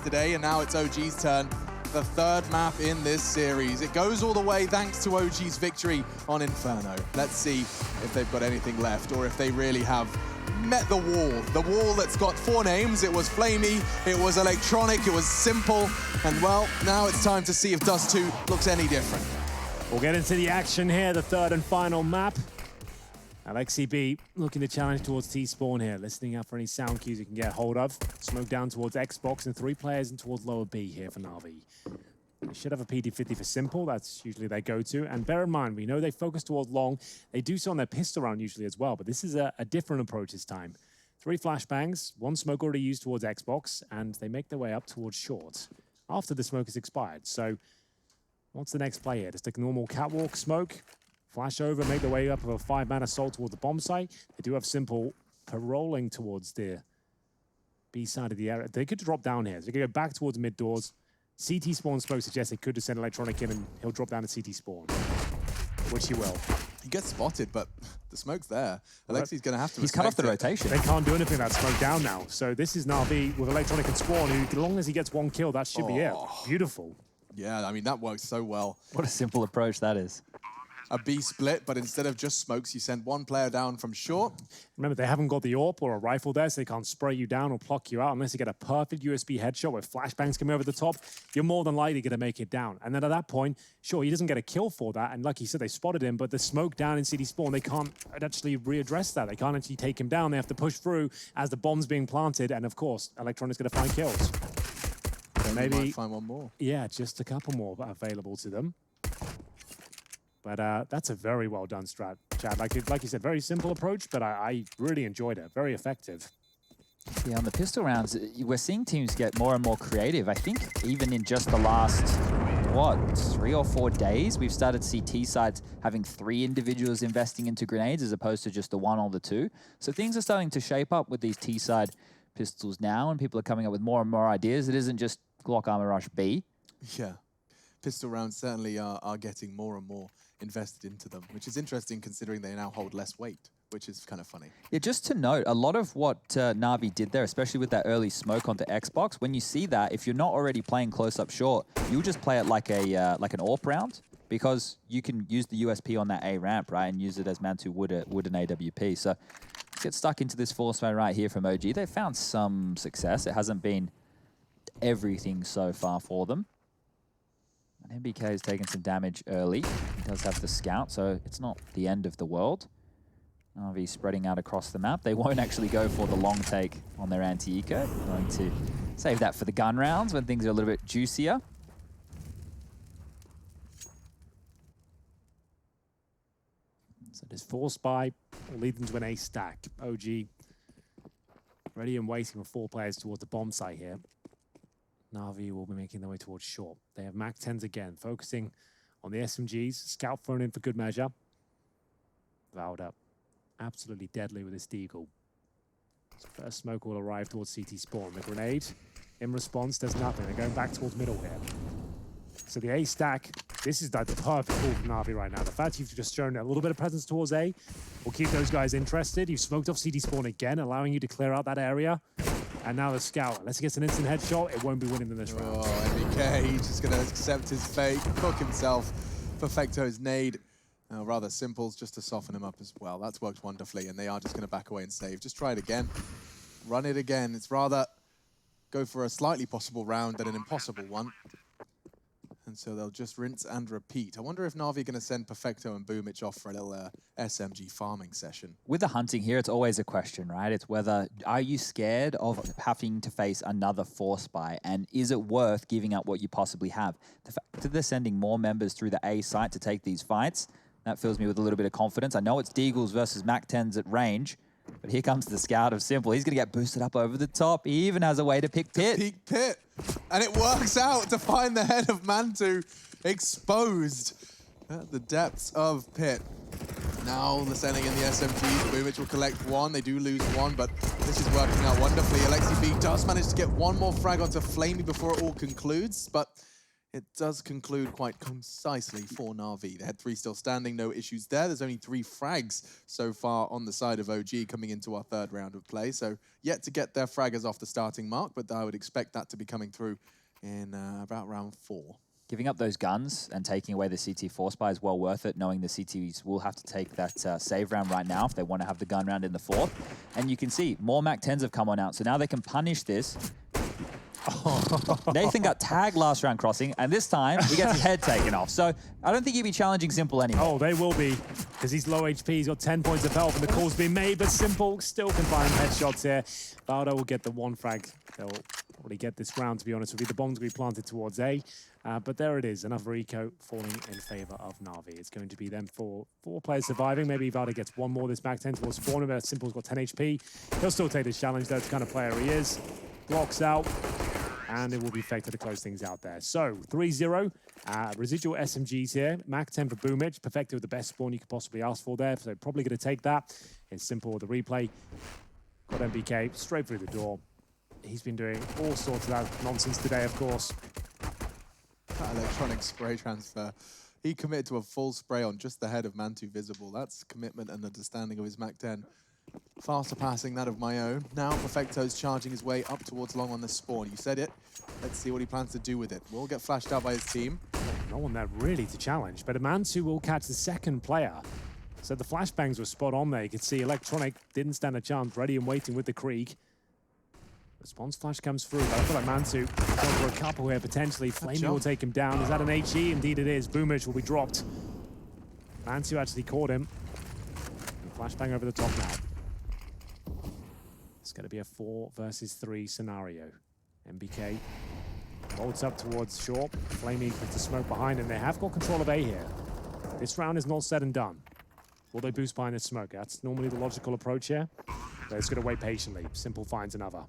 yesterday, and now it's OG's turn. The third map in this series. It goes all the way thanks to OG's victory on Inferno. Let's see if they've got anything left, or if they really have met the wall that's got 4 names. It was Flamey, it was Electronic, it was Simple, and well, now it's time to see if Dust2 looks any different. We'll get into the action here, the third and final map. AlexiB looking to challenge towards T-Spawn here, listening out for any sound cues he can get hold of. Smoke down towards Xbox and 3 players in towards lower B here for Navi. They should have a PD-50 for Simple, that's usually their go-to. And bear in mind, we know they focus towards long. They do so on their pistol round usually as well, but this is a different approach this time. 3 flashbangs, 1 smoke already used towards Xbox, and they make their way up towards short after the smoke has expired. So what's the next play here? Just a normal catwalk smoke. Flash over, make their way up with a 5-man assault towards the bomb site. They do have Simple paroling towards the B side of the area. They could drop down here. So they could go back towards mid doors. CT spawn smoke suggests they could just send Electronic in and he'll drop down to CT spawn, which he will. He gets spotted, but the smoke's there. Alexi's going to have to He's cut off the rotation. They can't do anything about smoke down now. So this is Navi with Electronic and Spawn, who, as long as he gets 1 kill, that should be it. Beautiful. Yeah, I mean, that works so well. What a simple approach that is. A B split, but instead of just smokes, you send 1 player down from short. Remember, they haven't got the AWP or a rifle there, so they can't spray you down or pluck you out unless you get a perfect USB headshot with flashbangs coming over the top. You're more than likely going to make it down. And then at that point, sure, he doesn't get a kill for that. And like you said, they spotted him, but the smoke down in CD Spawn, they can't actually readdress that. They can't actually take him down. They have to push through as the bomb's being planted. And of course, Electronic's going to find kills. So maybe might find 1 more. Yeah, just a couple more available to them. But that's a very well done strat, Chad. Like you said, very simple approach, but I really enjoyed it. Very effective. Yeah, on the pistol rounds, we're seeing teams get more and more creative. I think even in just the last, what, 3 or 4 days, we've started to see T-sides having 3 individuals investing into grenades as opposed to just the 1 or the 2. So things are starting to shape up with these T-side pistols now, and people are coming up with more and more ideas. It isn't just Glock Armor Rush B. Yeah, pistol rounds certainly are getting more and more invested into them, which is interesting considering they now hold less weight, which is kind of funny. Yeah, just to note, a lot of what Navi did there, especially with that early smoke onto Xbox, when you see that, if you're not already playing close-up short, you'll just play it like a like an AWP round, because you can use the USP on that A ramp, right, and use it as Mantu would an AWP. So let's get stuck into this force fight right here from OG. They've found some success. It hasn't been everything so far for them. And MBK has taken some damage early. He does have the scout, so it's not the end of the world. RV spreading out across the map. They won't actually go for the long take on their anti-eco. Going to save that for the gun rounds when things are a little bit juicier. So this force buy will lead them to an A stack. OG ready and waiting for 4 players towards the bomb site here. Navi will be making their way towards short. They have Mac 10s again, focusing on the SMGs. Scout thrown in for good measure. Vowed up. Absolutely deadly with this Deagle. So first smoke will arrive towards CT spawn. The grenade, in response, does nothing. They're going back towards middle here. So the A stack, this is like the perfect call from Navi right now. The fact you've just shown a little bit of presence towards A will keep those guys interested. You've smoked off CD spawn again, allowing you to clear out that area. And now the scout, unless he gets an instant headshot, it won't be winning in this round. Oh, MBK, he's just going to accept his fate, cook himself. Perfecto's nade, rather Simple's just to soften him up as well. That's worked wonderfully, and they are just going to back away and save. Just try it again. Run it again. It's rather go for a slightly possible round than an impossible one. And so they'll just rinse and repeat. I wonder if Navi are going to send Perfecto and Boomich off for a little SMG farming session. With the hunting here, it's always a question, right? It's whether, are you scared of having to face another force buy? And is it worth giving up what you possibly have? The fact that they're sending more members through the A site to take these fights, that fills me with a little bit of confidence. I know it's Deagles versus Mac 10s at range, but here comes the scout of Simple. He's going to get boosted up over the top. He even has a way to pick Pit. Peek Pit. And it works out to find the head of Mantu exposed at the depths of Pit. Now they're sending in the SMGs. Boomich will collect 1. They do lose 1, but this is working out wonderfully. AlexiB does manage to get 1 more frag onto Flamey before it all concludes, but it does conclude quite concisely for Na'Vi. They had 3 still standing, no issues there. There's only 3 frags so far on the side of OG coming into our 3rd round of play. So yet to get their fraggers off the starting mark, but I would expect that to be coming through in about round 4. Giving up those guns and taking away the CT force buy is well worth it, knowing the CTs will have to take that save round right now if they want to have the gun round in the 4th. And you can see more MAC-10s have come on out, so now they can punish this. Nathan got tagged last round crossing, and this time he gets his head taken off. So I don't think he'll be challenging Simple anymore. Oh, they will be, because he's low HP. He's got 10 points of health, and the call's been made, but Simple still can find headshots here. Valdo will get the 1 frag. They'll probably get this round, to be honest with you. The bomb's going to be planted towards A, but there it is. Another eco falling in favor of Na'Vi. It's going to be them for 4 players surviving. Maybe Valdo gets 1 more this MAC-10 towards spawner, but Simple's got 10 HP. He'll still take this challenge. That's the kind of player he is. Blocks out. And it will be Fekto to close things out there. So, 3-0. Residual SMGs here. MAC-10 for Boomich. Perfecto with the best spawn you could possibly ask for there. So, probably going to take that. It's Simple with the replay. Got MBK straight through the door. He's been doing all sorts of that nonsense today, of course. That electronic spray transfer. He committed to a full spray on just the head of Mantu Visible. That's commitment and understanding of his MAC-10. Faster passing that of my own. Now Perfecto's charging his way up towards long on the spawn. You said it. Let's see what he plans to do with it. Will get flashed out by his team. No one there really to challenge, but Mantu will catch the 2nd player. So the flashbangs were spot on there. You could see Electronic didn't stand a chance, ready and waiting with the Krieg. Response flash comes through, but I feel like Mantu going for a couple here potentially. Flamey will take him down. Is that an HE? Indeed it is. Boomich will be dropped. Mantu actually caught him. And flashbang over the top now. It's going to be a 4 versus 3 scenario. MBK bolts up towards short. Flamey puts the smoke behind him. They have got control of A here. This round is not said and done. Will they boost behind the smoke? That's normally the logical approach here. But it's going to wait patiently. Simple finds another.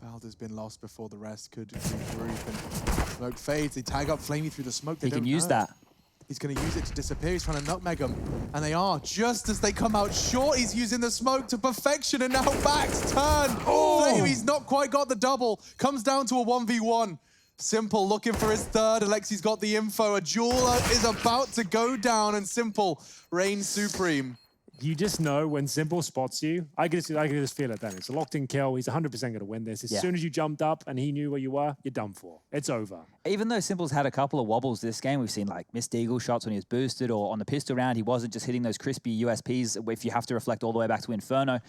Valdo's been lost before the rest could regroup, and smoke fades. They tag up Flamey through the smoke. He can use that. He's going to use it to disappear. He's trying to nutmeg them. And they are. Just as they come out short, he's using the smoke to perfection. And now backs turn. Oh! Flamey's not quite got the double. Comes down to a 1v1. Simple looking for his 3rd. Alexi's got the info. A jeweler is about to go down, and Simple reigns supreme. You just know when Simple spots you. I can just feel it then. It's a locked-in kill. He's 100% going to win this. As soon as you jumped up and he knew where you were, you're done for. It's over. Even though Simple's had a couple of wobbles this game, we've seen like missed eagle shots when he was boosted, or on the pistol round, he wasn't just hitting those crispy USPs if you have to reflect all the way back to Inferno.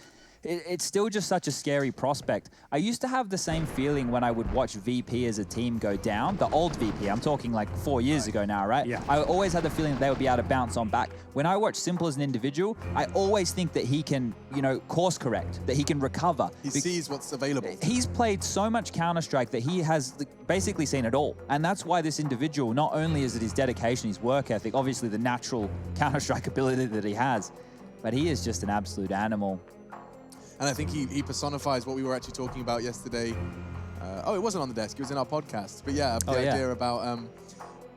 It's still just such a scary prospect. I used to have the same feeling when I would watch VP as a team go down. The old VP, I'm talking like 4 years ago now, right? Yeah. I always had the feeling that they would be able to bounce on back. When I watch Simple as an individual, I always think that he can, you know, course correct, that he can recover. He sees what's available. He's played so much Counter-Strike that he has basically seen it all. And that's why this individual, not only is it his dedication, his work ethic, obviously the natural Counter-Strike ability that he has, but he is just an absolute animal. And I think he personifies what we were actually talking about yesterday. Oh, it wasn't on the desk. It was in our podcast. But yeah, the idea about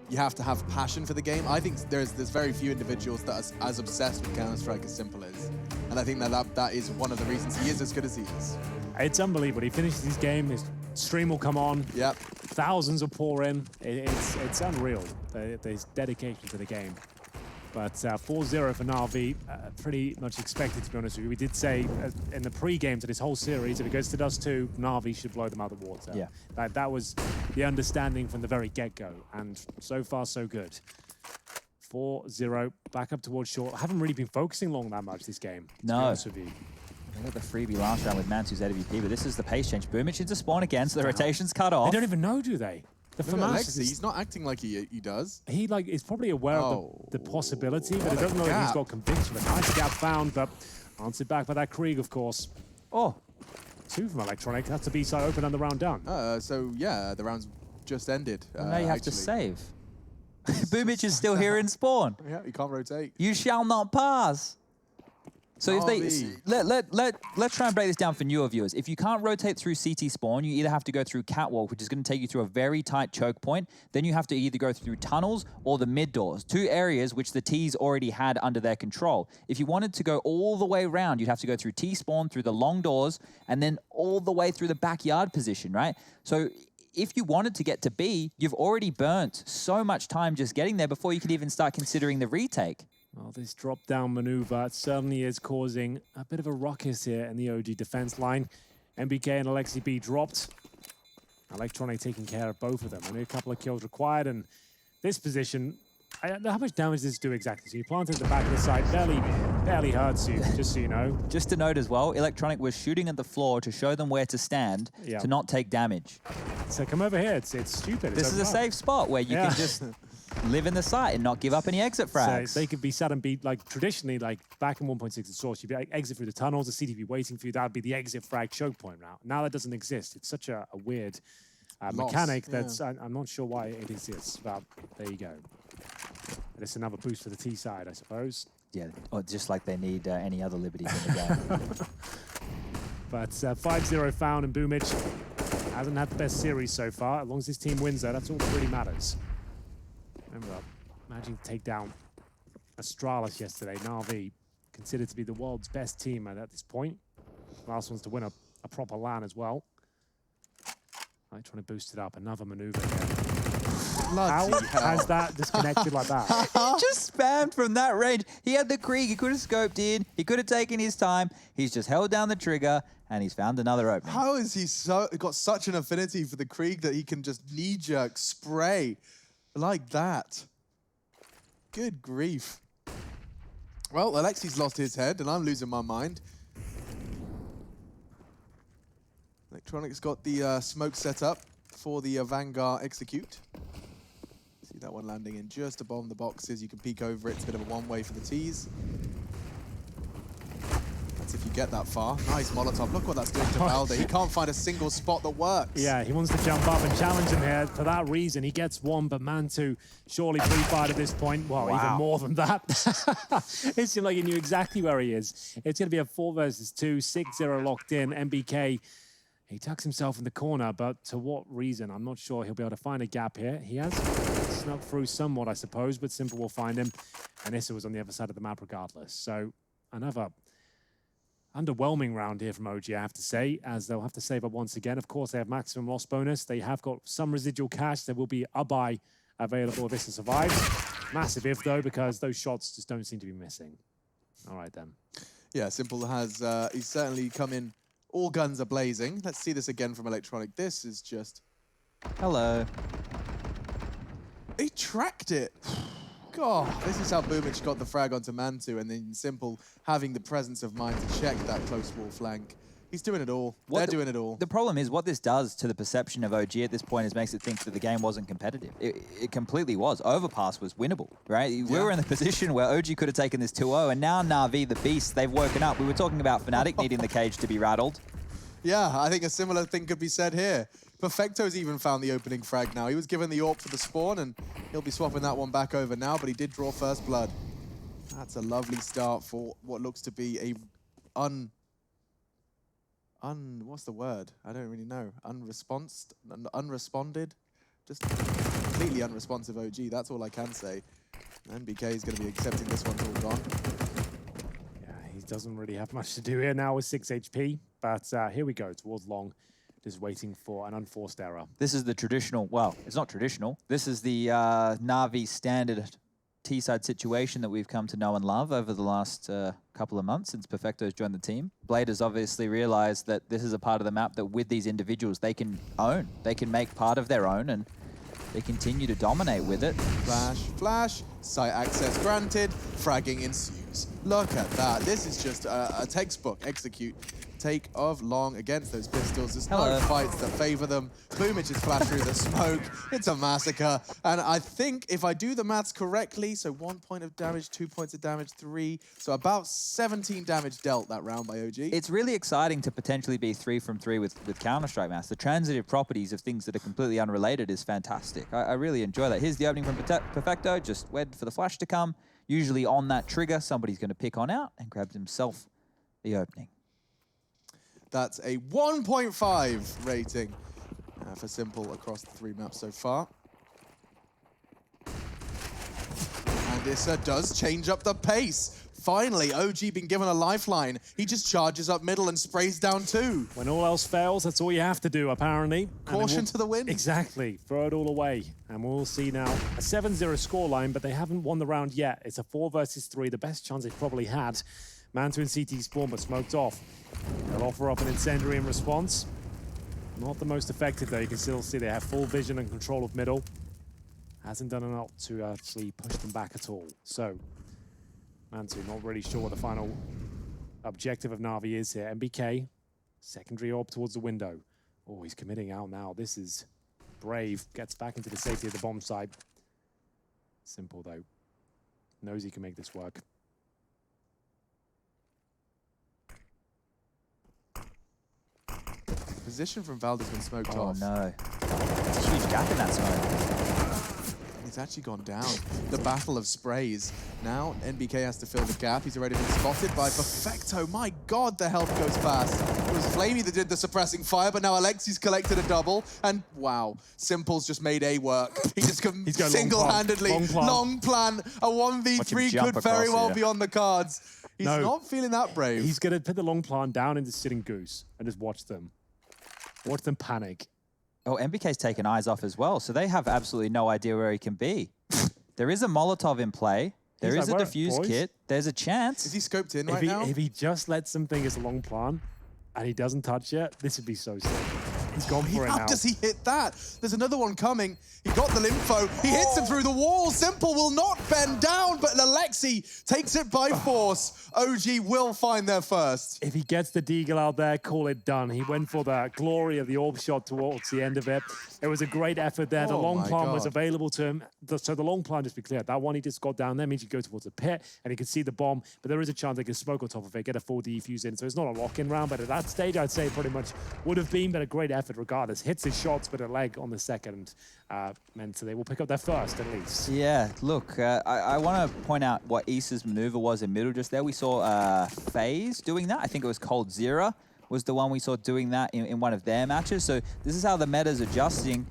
you have to have passion for the game. I think there's very few individuals that are as obsessed with Counter-Strike as Simple is. And I think that is one of the reasons he is as good as he is. It's unbelievable. He finishes his game, his stream will come on. Yep. Thousands will pour in. It's unreal, his dedication to the game. But 4-0 for Na'Vi, pretty much expected, to be honest with you. We did say in the pre-game to this whole series, if it goes to Dust2, Na'Vi should blow them out of the water. Yeah. That was the understanding from the very get-go, and so far, so good. 4-0, back up towards short. I haven't really been focusing long that much this game, to be honest with you. They got the freebie last round with Mantu's AWP, but this is the pace change. Boomich into spawn again, so the rotation's cut off. They don't even know, do they? He's not acting like he does. He is probably aware of the possibility, but he doesn't know that he's got conviction. A nice gap found, but answered back by that Krieg, of course. Oh, 2 from Electronic. That's the B-side open and the round done. So yeah, the round's just ended. Well, now you have to save. Boomich is still here in spawn. Yeah, you can't rotate. You shall not pass. So if they let's try and break this down for newer viewers. If you can't rotate through CT spawn, you either have to go through catwalk, which is going to take you through a very tight choke point. Then you have to either go through tunnels or the mid doors, 2 areas which the T's already had under their control. If you wanted to go all the way around, you'd have to go through T spawn, through the long doors, and then all the way through the backyard position, right? So if you wanted to get to B, you've already burnt so much time just getting there before you could even start considering the retake. Well, this drop-down maneuver certainly is causing a bit of a ruckus here in the OG defense line. NBK and Alexi B dropped. Electronic taking care of both of them. Only a couple of kills required, and this position, how much damage does this do exactly? So you plant it at the back of the side, barely hurts you, just so you know. Just to note as well, Electronic was shooting at the floor to show them where to stand to not take damage. So come over here, it's stupid. This is a safe spot where you can just live in the site and not give up any exit frags. So they could be sat and be, like, traditionally, like, back in 1.6 at Source, you'd be like, exit through the tunnels, the CTV waiting for you, that would be the exit frag choke point now. Now that doesn't exist. It's such a weird mechanic that's, I'm not sure why it exists, but there you go. It's another boost for the T side, I suppose. Yeah, or just like they need any other liberties in the game. But 5-0 found, and Boomich hasn't had the best series so far. As long as his team wins, though, that's all that really matters. Remember, managing to take down Astralis yesterday, NAVI, considered to be the world's best team at this point. Last one's to win a proper LAN as well. Trying to boost it up, another maneuver here. How has that disconnected like that? He just spammed from that range. He had the Krieg, he could have scoped in, he could have taken his time. He's just held down the trigger, and he's found another opening. How is he got such an affinity for the Krieg that he can just knee-jerk spray like that? Good grief. Well, Alexi's lost his head, and I'm losing my mind. Electronic's got the smoke set up for the Vanguard execute. See that one landing in just above the boxes. You can peek over it. It's a bit of a one-way for the T's. That's if you get that far. Nice Molotov. Look what that's doing to Valde. He can't find a single spot that works. Yeah, he wants to jump up and challenge him here. For that reason, he gets one, but Mantu surely pre-fired at this point. Well, even more than that. It seemed like he knew exactly where he is. It's going to be a 4 versus 2, 6-0 locked in. MBK, he tucks himself in the corner, but to what reason? I'm not sure he'll be able to find a gap here. He has snuck through somewhat, I suppose, but Simple will find him. And Issa was on the other side of the map regardless. So another underwhelming round here from OG, I have to say, as they'll have to save up once again. Of course, they have maximum loss bonus. They have got some residual cash. There will be a buy available if Issa survives. Massive if, though, because those shots just don't seem to be missing. All right, then. Yeah, Simple has, he's certainly come in. All guns are blazing. Let's see this again from Electronic. This is just... Hello. He tracked it. God, this is how Boomich got the frag onto Mantu, and then Simple having the presence of mind to check that close wall flank. He's doing it all. They're doing it all. The problem is what this does to the perception of OG at this point is makes it think that the game wasn't competitive. It completely was. Overpass was winnable, right? Yeah. We were in the position where OG could have taken this 2-0, and now Na'Vi, the beast, they've woken up. We were talking about Fnatic needing the cage to be rattled. Yeah, I think a similar thing could be said here. Perfecto's even found the opening frag now. He was given the AWP for the spawn, and he'll be swapping that one back over now, but he did draw first blood. That's a lovely start for what looks to be a what's the word? I don't really know. Unresponded? Just completely unresponsive OG. That's all I can say. NBK is going to be accepting this one's all gone. Yeah, he doesn't really have much to do here now with 6 HP. But here we go towards long. Just waiting for an unforced error. This is the traditional, well, it's not traditional. This is the Na'Vi standard T-side situation that we've come to know and love over the last couple of months since Perfecto's joined the team. Blade has obviously realized that this is a part of the map that with these individuals they can own. They can make part of their own, and they continue to dominate with it. Flash, flash, site access granted, fragging ensues. Look at that. This is just a textbook execute. Take of long against those pistols. There's no fights that favor them. Boomich is flashed through the smoke. It's a massacre. And I think if I do the maths correctly, so 1 point of damage, 2 points of damage, 3. So about 17 damage dealt that round by OG. It's really exciting to potentially be 3 from 3 with Counter-Strike Mass. The transitive properties of things that are completely unrelated is fantastic. I really enjoy that. Here's the opening from Perfecto. Just wait for the flash to come. Usually on that trigger, somebody's going to pick on out and grab himself the opening. That's a 1.5 rating for Simple across the 3 maps so far. And Issa does change up the pace. finally, OG been given a lifeline. He just charges up middle and sprays down 2. When all else fails, that's all you have to do, apparently. Caution to the wind. Exactly. Throw it all away. And we'll see now a 7-0 scoreline, but they haven't won the round yet. It's a 4 versus 3, the best chance they've probably had. Mantu and CT spawn, but smoked off. They'll offer up an incendiary in response. Not the most effective, though. You can still see they have full vision and control of middle. Hasn't done enough to actually push them back at all. So, Mantu not really sure what the final objective of Na'Vi is here. MBK, secondary orb towards the window. Oh, he's committing out now. This is brave. Gets back into the safety of the bomb site. Simple, though. Knows he can make this work. Position from Valde's been smoked Oh off. no. It's a huge gap in that smoke. He's actually gone down. The battle of sprays. Now NBK has to fill the gap. He's already been spotted by Perfecto. My God, the health goes fast. It was Flamey that did the suppressing fire, but now Alexi's collected a double. And wow, Simple's just made A work. He just single-handedly, long plan. A 1v3 could very well be on the cards. He's not feeling that brave. He's going to put the long plan down into sitting goose and just watch them. Watch them panic. Oh, MBK's taken eyes off as well, so they have absolutely no idea where he can be. There is a Molotov in play. There is a defuse kit. There's a chance. Is he scoped in right now? If he just lets them think it's a long plan and he doesn't touch it, this would be so sick. He's gone for it now. How does he hit that? There's another one coming. He got the info. He hits him through the wall. Simple will not bend down, but Alexi takes it by force. OG will find their first. If he gets the deagle out there, call it done. He went for the glory of the orb shot towards the end of it. It was a great effort there. The long plan was available to him. So the long plan, just to be clear, that one he just got down there means you go towards the pit and he can see the bomb, but there is a chance they can smoke on top of it, get a full defuse in. So it's not a lock-in round, but at that stage, I'd say pretty much would have been, but a great effort regardless. Hits his shots, but a leg on the second meant so they will pick up their first at least. Yeah, look, I want to point out what Issa's maneuver was in middle just there. We saw FaZe doing that. I think it was Cold Zera was the one we saw doing that in one of their matches. So this is how the meta's adjusting.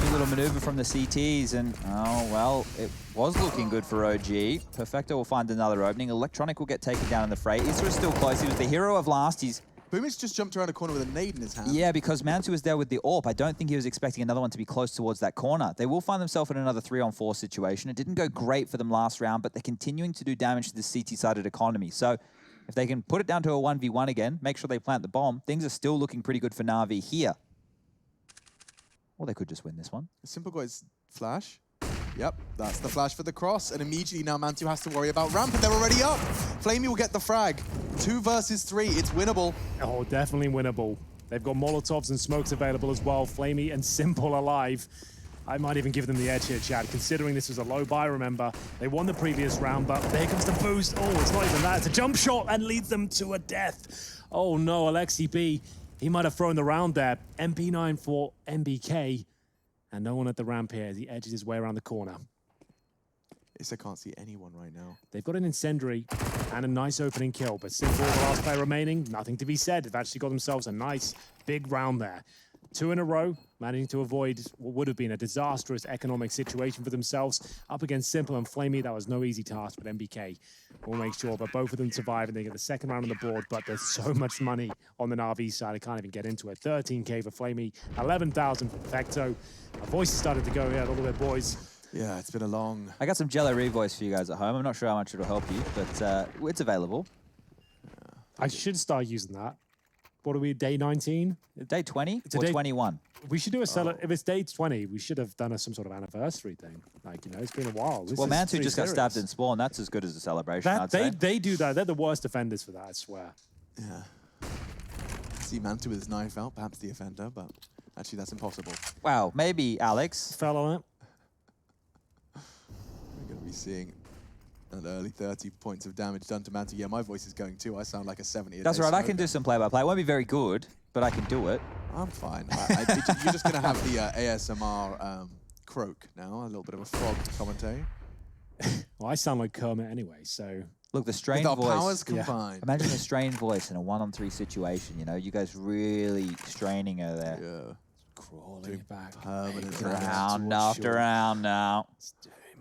New little maneuver from the CTs, and oh, well, it was looking good for OG. Perfecto will find another opening. Electronic will get taken down in the fray. Issa is still close. He was the hero of last. He's Boomich just jumped around a corner with a nade in his hand. Yeah, because Mantu was there with the AWP. I don't think he was expecting another one to be close towards that corner. They will find themselves in another 3-on-4 situation. It didn't go great for them last round, but they're continuing to do damage to the CT-sided economy. So if they can put it down to a 1v1 again, make sure they plant the bomb, things are still looking pretty good for Na'Vi here. Or they could just win this one. Simple got his flash. Yep, that's the flash for the cross. And immediately now Mantu has to worry about ramp, and they're already up. Flamey will get the frag. 2 versus 3, it's winnable. Oh, definitely winnable. They've got Molotovs and smokes available as well. Flamey and Simple alive. I might even give them the edge here, Chad, considering this was a low buy, remember. They won the previous round, but there comes the boost. Oh, it's not even that. It's a jump shot and leads them to a death. Oh no, Alexi B, he might have thrown the round there. MP9 for MBK. And no one at the ramp here as he edges his way around the corner. I can't see anyone right now. They've got an incendiary and a nice opening kill, but Simple, the last player remaining, nothing to be said. They've actually got themselves a nice big round there. 2 in a row, managing to avoid what would have been a disastrous economic situation for themselves. Up against Simple and Flamey, that was no easy task, but MBK will make sure that both of them survive and they get the second round on the board, but there's so much money on the Na'Vi side, I can't even get into it. 13K for Flamey, 11,000 for Perfecto. My voice has started to go here a little bit, boys. Yeah, it's been a long... I got some Jello Revoice for you guys at home. I'm not sure how much it'll help you, but it's available. I should start using that. What are we, day 19? Day 20 or 21? We should do a if it's day 20, we should have done some sort of anniversary thing. Like, you know, it's been a while. Well, Mantu just got stabbed in spawn. That's as good as a celebration, I'd say. They do that. They're the worst offenders for that, I swear. Yeah. See Mantu with his knife out, perhaps the offender, but actually that's impossible. Wow, maybe Alex. Fell on it. We're going to be seeing an early 30 points of damage done to Mantu. Yeah, my voice is going too. I sound like a 70. That's right, I can do some play-by-play. I won't be very good, but I can do it. I'm fine. You're just going to have the ASMR croak now, a little bit of a frog commentary. Well, I sound like Kermit anyway, so... Look, the strained voice. With our powers combined. Yeah. Imagine a strained voice in a 1-on-3 situation, you know? You guys really straining her there. Yeah. Crawling it back. Round after round now.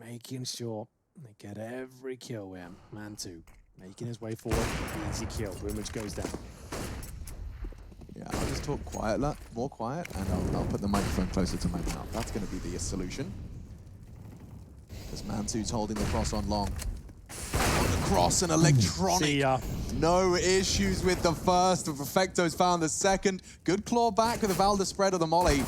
Making sure they get every kill here. Mantu. making his way forward. Easy kill. Boomage goes down. Yeah, I'll just talk more quiet, and I'll put the microphone closer to my mouth. That's going to be the solution. As Man2's holding the cross on long. On the cross and electronic. See ya. No issues with the first. Perfecto's found the second. Good claw back with the Valda spread of the molly.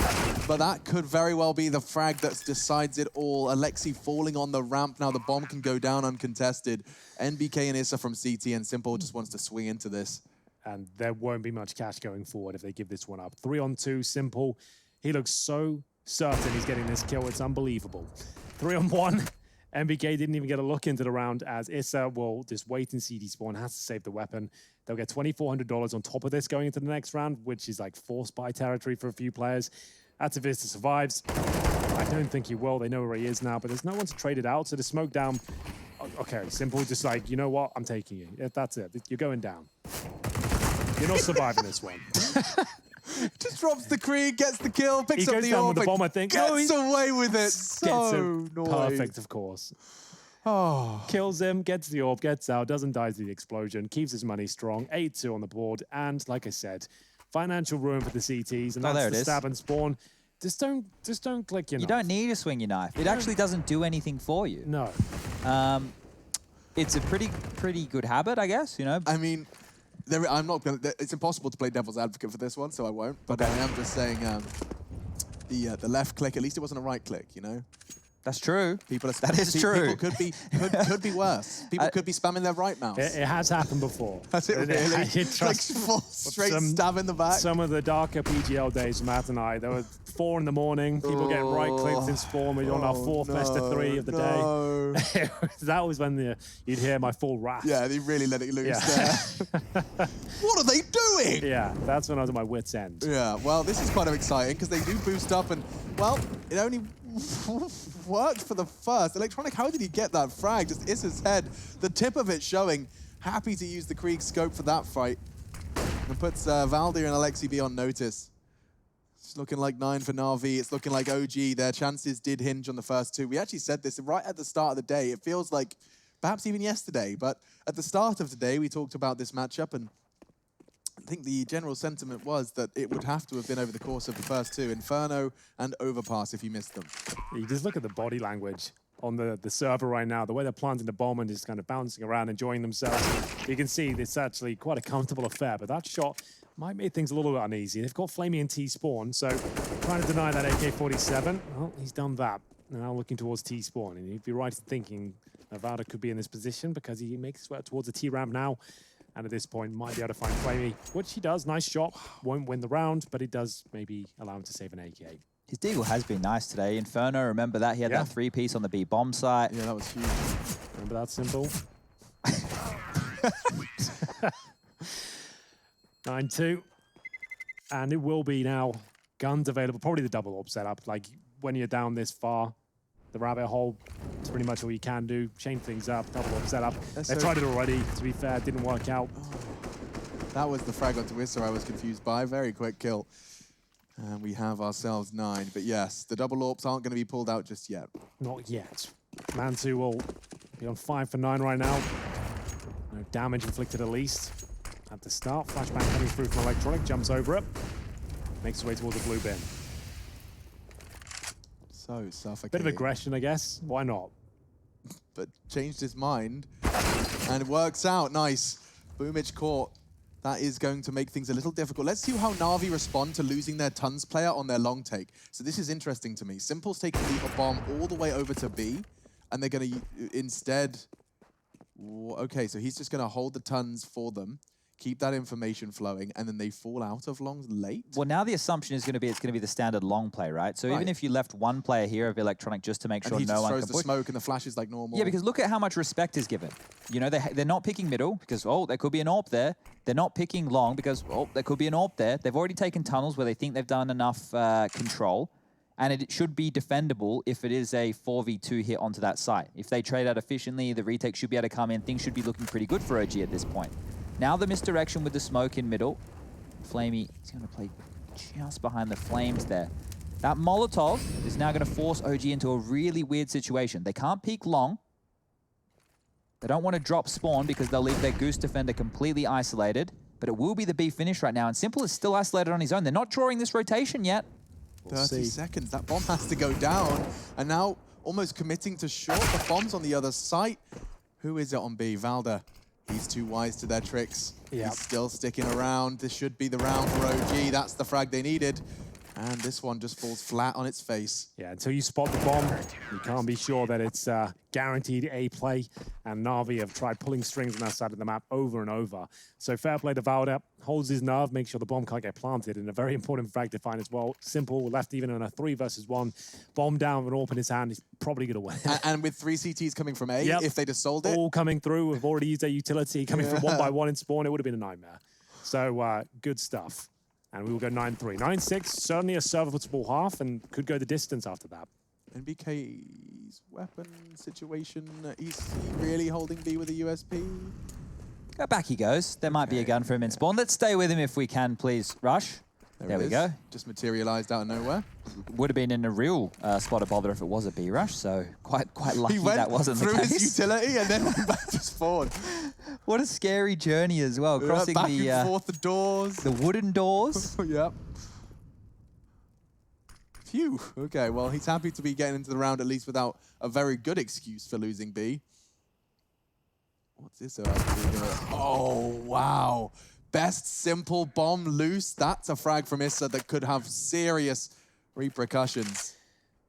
But that could very well be the frag that decides it all. Alexi falling on the ramp. Now the bomb can go down uncontested. NBK and Issa from CT, and Simple just wants to swing into this. And there won't be much cash going forward if they give this one up. 3-on-2, Simple. He looks so certain he's getting this kill. It's unbelievable. 3-on-1. MBK didn't even get a look into the round, as Issa will just wait and see despawn, has to save the weapon. They'll get $2,400 on top of this going into the next round, which is like forced buy territory for a few players. Atavista survives. I don't think he will. They know where he is now, but there's no one to trade it out, so the smoke down. Okay, Simple, just like, you know what? I'm taking you. That's it. You're going down. You're not surviving this one. Just drops the Krieg, gets the kill, picks up the down orb, with the bomb, I think. gets away with it. So annoying. Perfect, of course. Oh. Kills him, gets the orb, gets out, doesn't die to the explosion, keeps his money strong. 8-2 on the board, and like I said, financial ruin for the CTs, and that's the stab and spawn. Just don't click your knife. You don't need to swing your knife. It actually doesn't do anything for you. No. It's a pretty good habit, I guess. You know. I mean, I'm not gonna. It's impossible to play devil's advocate for this one, so I won't. But I am just saying, the left click. At least it wasn't a right click. You know. That's true. That is true. People could be worse. People could be spamming their right mouse. It has happened before. Has it really? It's like straight stab in the back. Some of the darker PGL days, Matt and I, there were 4 in the morning, people getting right clicks in spawn. We're on our 4th best of 3 of the day. That was when you'd hear my full wrath. Yeah, they really let it loose there. What are they doing? Yeah, that's when I was at my wit's end. Yeah, well, this is kind of exciting because they do boost up and, well, it only worked for the first. Electronic, how did he get that frag? Just Issa's head, the tip of it showing. Happy to use the Krieg scope for that fight. And puts Valdir and Alexi B on notice. It's looking like 9 for Na'Vi. It's looking like OG. Their chances did hinge on the first 2. We actually said this right at the start of the day. It feels like perhaps even yesterday, but at the start of today, we talked about this matchup, and I think the general sentiment was that it would have to have been over the course of the first 2, Inferno and Overpass if you missed them. You just look at the body language on the server right now, the way they're planting the bomb and just kind of bouncing around, enjoying themselves. You can see it's actually quite a comfortable affair, but that shot might make things a little bit uneasy. They've got Flamey and T-Spawn, so trying to deny that AK-47, well, he's done that. Now looking towards T-Spawn, and you'd be right in thinking Nevada could be in this position because he makes his way towards the T-ramp now. And at this point, might be able to find Flamey, which he does. Nice shot. Won't win the round, but it does maybe allow him to save an AK. His deagle has been nice today. Inferno, remember that? He had that 3-piece on the B bomb site. Yeah, that was huge. Remember that Simple? 9-2. And it will be now guns available. Probably the double orb setup. Like, when you're down this far, the rabbit hole is pretty much all you can do. Chain things up, double orb setup. They've tried it already, to be fair. It didn't work out. That was the frag onto Issa I was confused by. Very quick kill. And we have ourselves 9. But yes, the double orbs aren't going to be pulled out just yet. Not yet. Man2 will be on 5 for 9 right now. No damage inflicted at least. At the start, flashbang coming through from Electronic, jumps over it. Makes his way towards the blue bin. So suffocating. Bit of aggression, I guess. Why not? But changed his mind. And it works out. Nice. Boomage caught. That is going to make things a little difficult. Let's see how Na'Vi respond to losing their Tons player on their long take. So this is interesting to me. Simple's taking the bomb all the way over to B, and they're going to instead... Okay, so he's just going to hold the Tons for them, keep that information flowing, and then they fall out of longs late? Well, now the assumption is going to be it's going to be the standard long play, right? So even if you left one player here of Electronic just to make sure no one can push... he just throws the smoke and the flashes like normal. Yeah, because look at how much respect is given. You know, they're not picking middle because, oh, there could be an AWP there. They're not picking long because, oh, there could be an AWP there. They've already taken tunnels where they think they've done enough control. And it should be defendable if it is a 4v2 hit onto that site. If they trade out efficiently, the retake should be able to come in. Things should be looking pretty good for OG at this point. Now the misdirection with the smoke in middle. Flamey is going to play just behind the flames there. That Molotov is now going to force OG into a really weird situation. They can't peek long. They don't want to drop spawn because they'll leave their Goose defender completely isolated. But it will be the B finish right now, and Simple is still isolated on his own. They're not drawing this rotation yet. 30 seconds, that bomb has to go down. And now almost committing to short the bombs on the other site. Who is it on B? Valda. He's too wise to their tricks. Yep. He's still sticking around. This should be the round for OG. That's the frag they needed. And this one just falls flat on its face. Yeah, until you spot the bomb, you can't be sure that it's guaranteed A play. And Navi have tried pulling strings on that side of the map over and over. So fair play to Valda, holds his nerve, makes sure the bomb can't get planted. And a very important frag to find as well. Simple, left even in a 3 versus 1. Bomb down with an AWP in his hand, he's probably going to win. And with 3 CTs coming from A, if they just sold it. All coming through, we've already used their utility, coming from 1 by 1 in spawn, it would have been a nightmare. So good stuff. And we will go 9-3. 9-6, certainly a serviceable half, and could go the distance after that. NBK's weapon situation, is he really holding B with a USP? Go back he goes. There might be a gun for him in spawn. Let's stay with him if we can, please. Rush. There we go. Just materialized out of nowhere. Would have been in a real spot of bother if it was a B rush, so quite lucky He went that wasn't the case. through his utility and then went back to spawn. What a scary journey as well, crossing back the and forth the doors. the wooden doors. Yep. Phew. Okay, well, he's happy to be getting into the round at least without a very good excuse for losing B. What's this about to do here? Oh, wow. Best simple bomb loose. That's a frag from Issa that could have serious repercussions.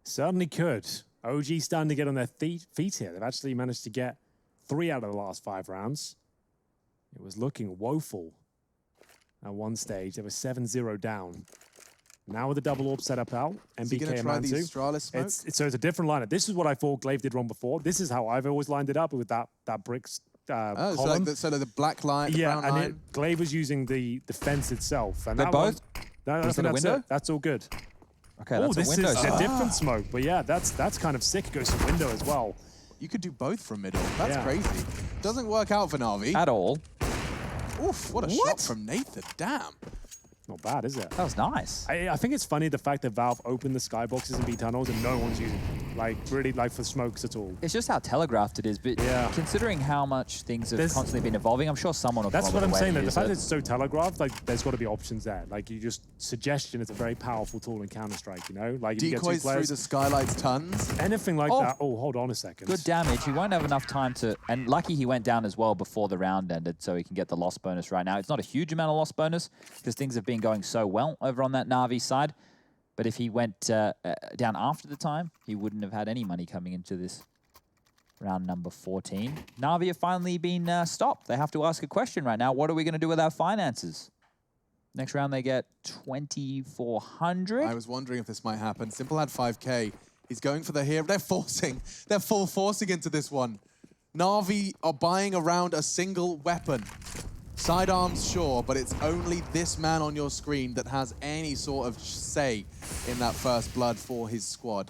Certainly could. OG starting to get on their feet here. They've actually managed to get 3 out of the last 5 rounds. It was looking woeful at one stage. They were 7-0 down. Now with the double AWP set up out, Is he MBK going to and try Mantu. the Astralis smoke? So it's a different lineup. This is what I thought Glaive did wrong before. This is how I've always lined it up with that bricks Oh, column. so like the black line, the Yeah, brown and line. Glaive was using the fence itself. And They that both? No, I Was think that a that's window? it. That's all good. Okay, Oh, that's this a window. is a different smoke. But yeah, that's kind of sick. It goes to window as well. You could do both from middle. That's Yeah. crazy. Doesn't work out for Navi. At all. Oof, what a shot from Nathan. Damn. Not bad, is it? That was nice. I think it's funny the fact that Valve opened the skyboxes and B tunnels and no one's using them. Like, really, like for smokes at all. It's just how telegraphed it is, but Yeah. considering how much things have There's- constantly been evolving, I'm sure someone will come That's up what with I'm a way saying. to That the use fact it. that it's so telegraphed, like, there's got to be options there. Like, suggestion is a very powerful tool in Counter-Strike, you know? Like, if you get 2 Decoys through players, the skylights tons. anything like Oh. that. Oh, hold on a second. Good damage. He won't have enough time to... And lucky he went down as well before the round ended, so he can get the loss bonus right now. It's not a huge amount of loss bonus, because things have been going so well over on that Navi side. But if he went down after the time, he wouldn't have had any money coming into this round number 14. Navi have finally been stopped. They have to ask a question right now. What are we going to do with our finances? Next round, they get 2,400. I was wondering if this might happen. Simple had 5K. He's going for the hero. They're forcing. They're full forcing into this one. Navi are buying around a single weapon. Sidearms, sure, but it's only this man on your screen that has any sort of say in that first blood for his squad.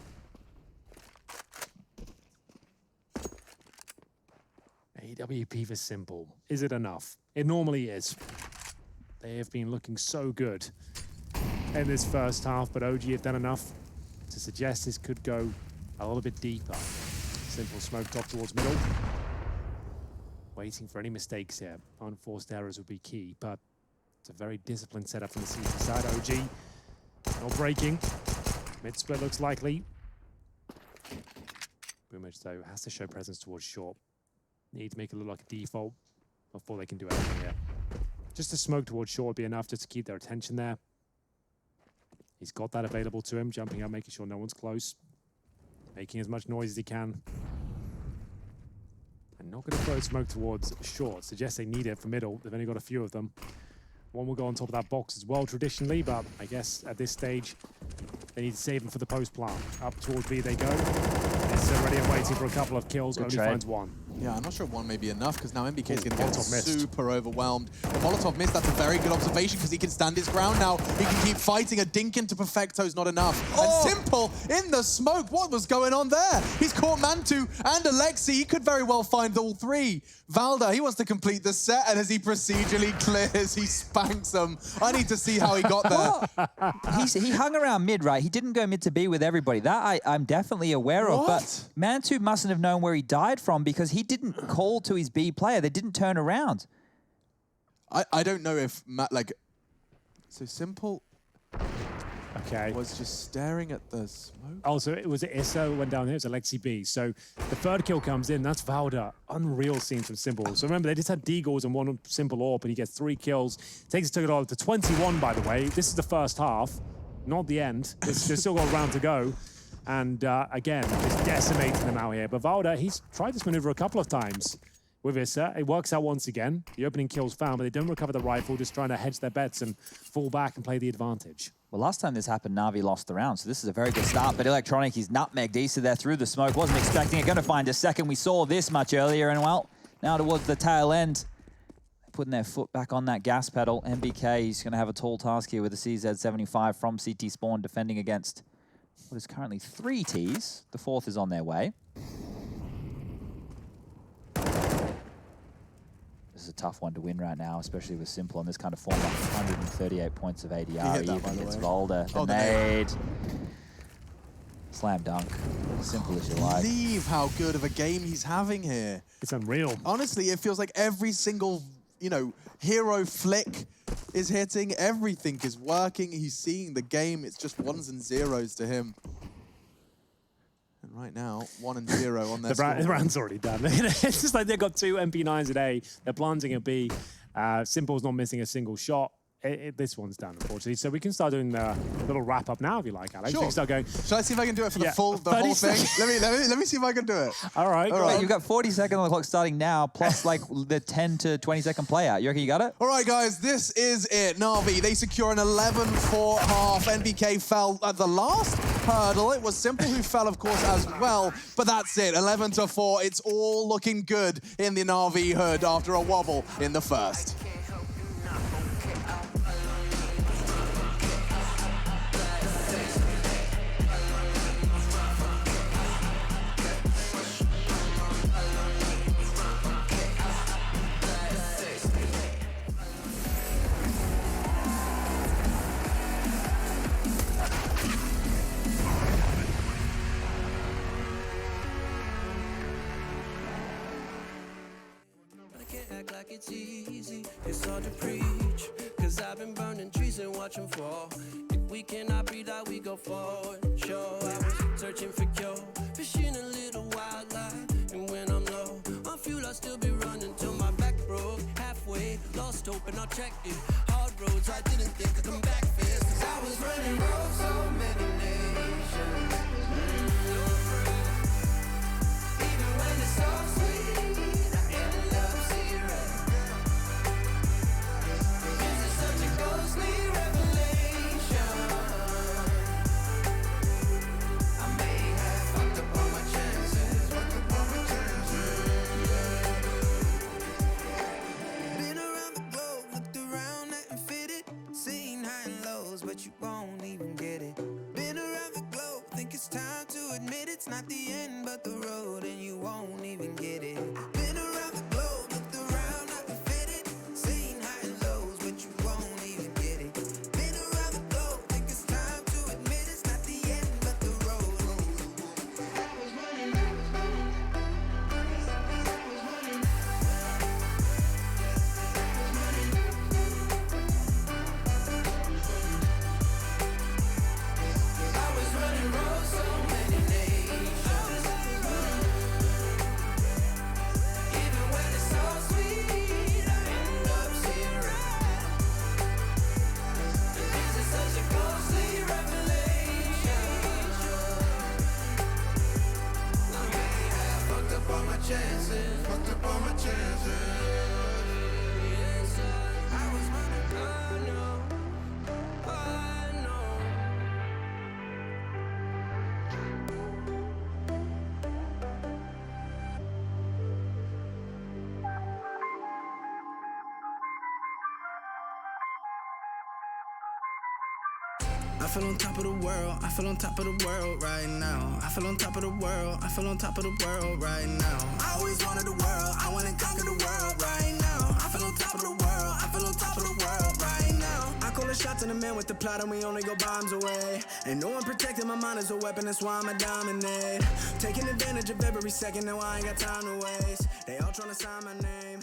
AWP for Simple. Is it enough? It normally is. They have been looking so good in this first half, but OG have done enough to suggest this could go a little bit deeper. Simple smoke drop towards middle. Waiting for any mistakes here. Unforced errors would be key, but it's a very disciplined setup from the CT side. OG, no breaking. Mid split looks likely. Boomage, though, has to show presence towards short. Need to make it look like a default before they can do anything here. Just a smoke towards short would be enough just to keep their attention there. He's got that available to him, jumping up, making sure no one's close. Making as much noise as he can. And not going to throw smoke towards short. Suggests they need it for middle. They've only got a few of them. One will go on top of that box as well, traditionally, but I guess at this stage, they need to save him for the post plant. Up towards B they go. It's already waiting for a couple of kills, Good only trade. finds one. Yeah, I'm not sure one may be enough because now MBK is going to get Molotov missed. super overwhelmed. The Molotov missed, that's a very good observation because he can stand his ground now. He can keep fighting. A dink into Perfecto's not enough. Oh! And Simple in the smoke. What was going on there? He's caught Mantu and Alexi. He could very well find all 3. Valda, he wants to complete the set, and as he procedurally clears, he spanks them. I need to see how he got there. He hung around mid, right? He didn't go mid to B with everybody. That I'm definitely aware of. What? But Mantu mustn't have known where he died from because he he didn't call to his B player. They didn't turn around. I don't know if so Simple was just staring at the smoke. Oh, so it was Issa went down here. It was Alexi B. So the third kill comes in. That's Valda. Unreal scenes from Simple. So remember, they just had Deagles and one Simple AWP, and he gets 3 kills. Takes it all to 21, by the way. This is the first half, not the end. There's still got a round to go. And again, just decimating them out here. But Valda, he's tried this maneuver a couple of times with Issa. It works out once again. The opening kill's found, but they don't recover the rifle, just trying to hedge their bets and fall back and play the advantage. Well, last time this happened, Navi lost the round, so this is a very good start. But Electronic, he's nutmegged Issa there through the smoke. Wasn't expecting it. Going to find a second. We saw this much earlier, and well, now towards the tail end, putting their foot back on that gas pedal. MBK, he's going to have a tall task here with a CZ75 from CT Spawn, defending against what is currently 3 Ts. The 4th is on their way. This is a tough one to win right now, especially with Simple on this kind of form. 138 points of ADR. Even gets Volder. The nade. Slam dunk. Simple as you like. Believe how good of a game he's having here. It's unreal. Honestly, it feels like every single, hero flick is hitting. Everything is working. He's seeing the game. It's just 1s and 0s to him. And right now, 1 and 0 on their The round's already done. It's just like they've got 2 MP9s a day. They're planting a B. Simple's not missing a single shot. This one's done, unfortunately. So we can start doing the little wrap up now, if you like, Alex. Sure. We can start going. Shall I see if I can do it for the whole thing? let me see if I can do it. All right. Wait, you've got 40 seconds on the clock starting now, plus like the 10 to 20 second play out. You reckon you got it? All right, guys, this is it. Navi, they secure an 11-4 half. NBK fell at the last hurdle. It was Simple who fell, of course, as well. But that's it, 11-4. It's all looking good in the Navi hood after a wobble in the first. It's easy, it's hard to preach, cause I've been burning trees and watch them fall. If we cannot breathe out, we go forward. Sure, I was searching for cure, fishing a little wildlife, and when I'm low on fuel, I'll still be running till my back broke. Halfway, lost hope and I checked it. Hard roads, I didn't think I'd come back fast, cause I was running roads so many nations. Even when it's so sweet, I ended up zero. But you won't even get it. Been around the globe, think it's time to admit it's not the end but the road, and you won't even get it. Been around the globe, looked around, nothing fitted. Seen high and lows, but you won't even get it. Been around the globe, think it's time to admit it's not the end but the road. I was running. I feel on top of the world, I feel on top of the world right now. I feel on top of the world, I feel on top of the world right now. I always wanted the world, I wanna conquer the world right now. I feel on top of the world, I feel on top of the world right now. I call the shots and the man with the plot and we only go bombs away. Ain't no one protecting my mind as a weapon, that's why I'ma dominate. Taking advantage of every second, now I ain't got time to waste. They all tryna sign my name.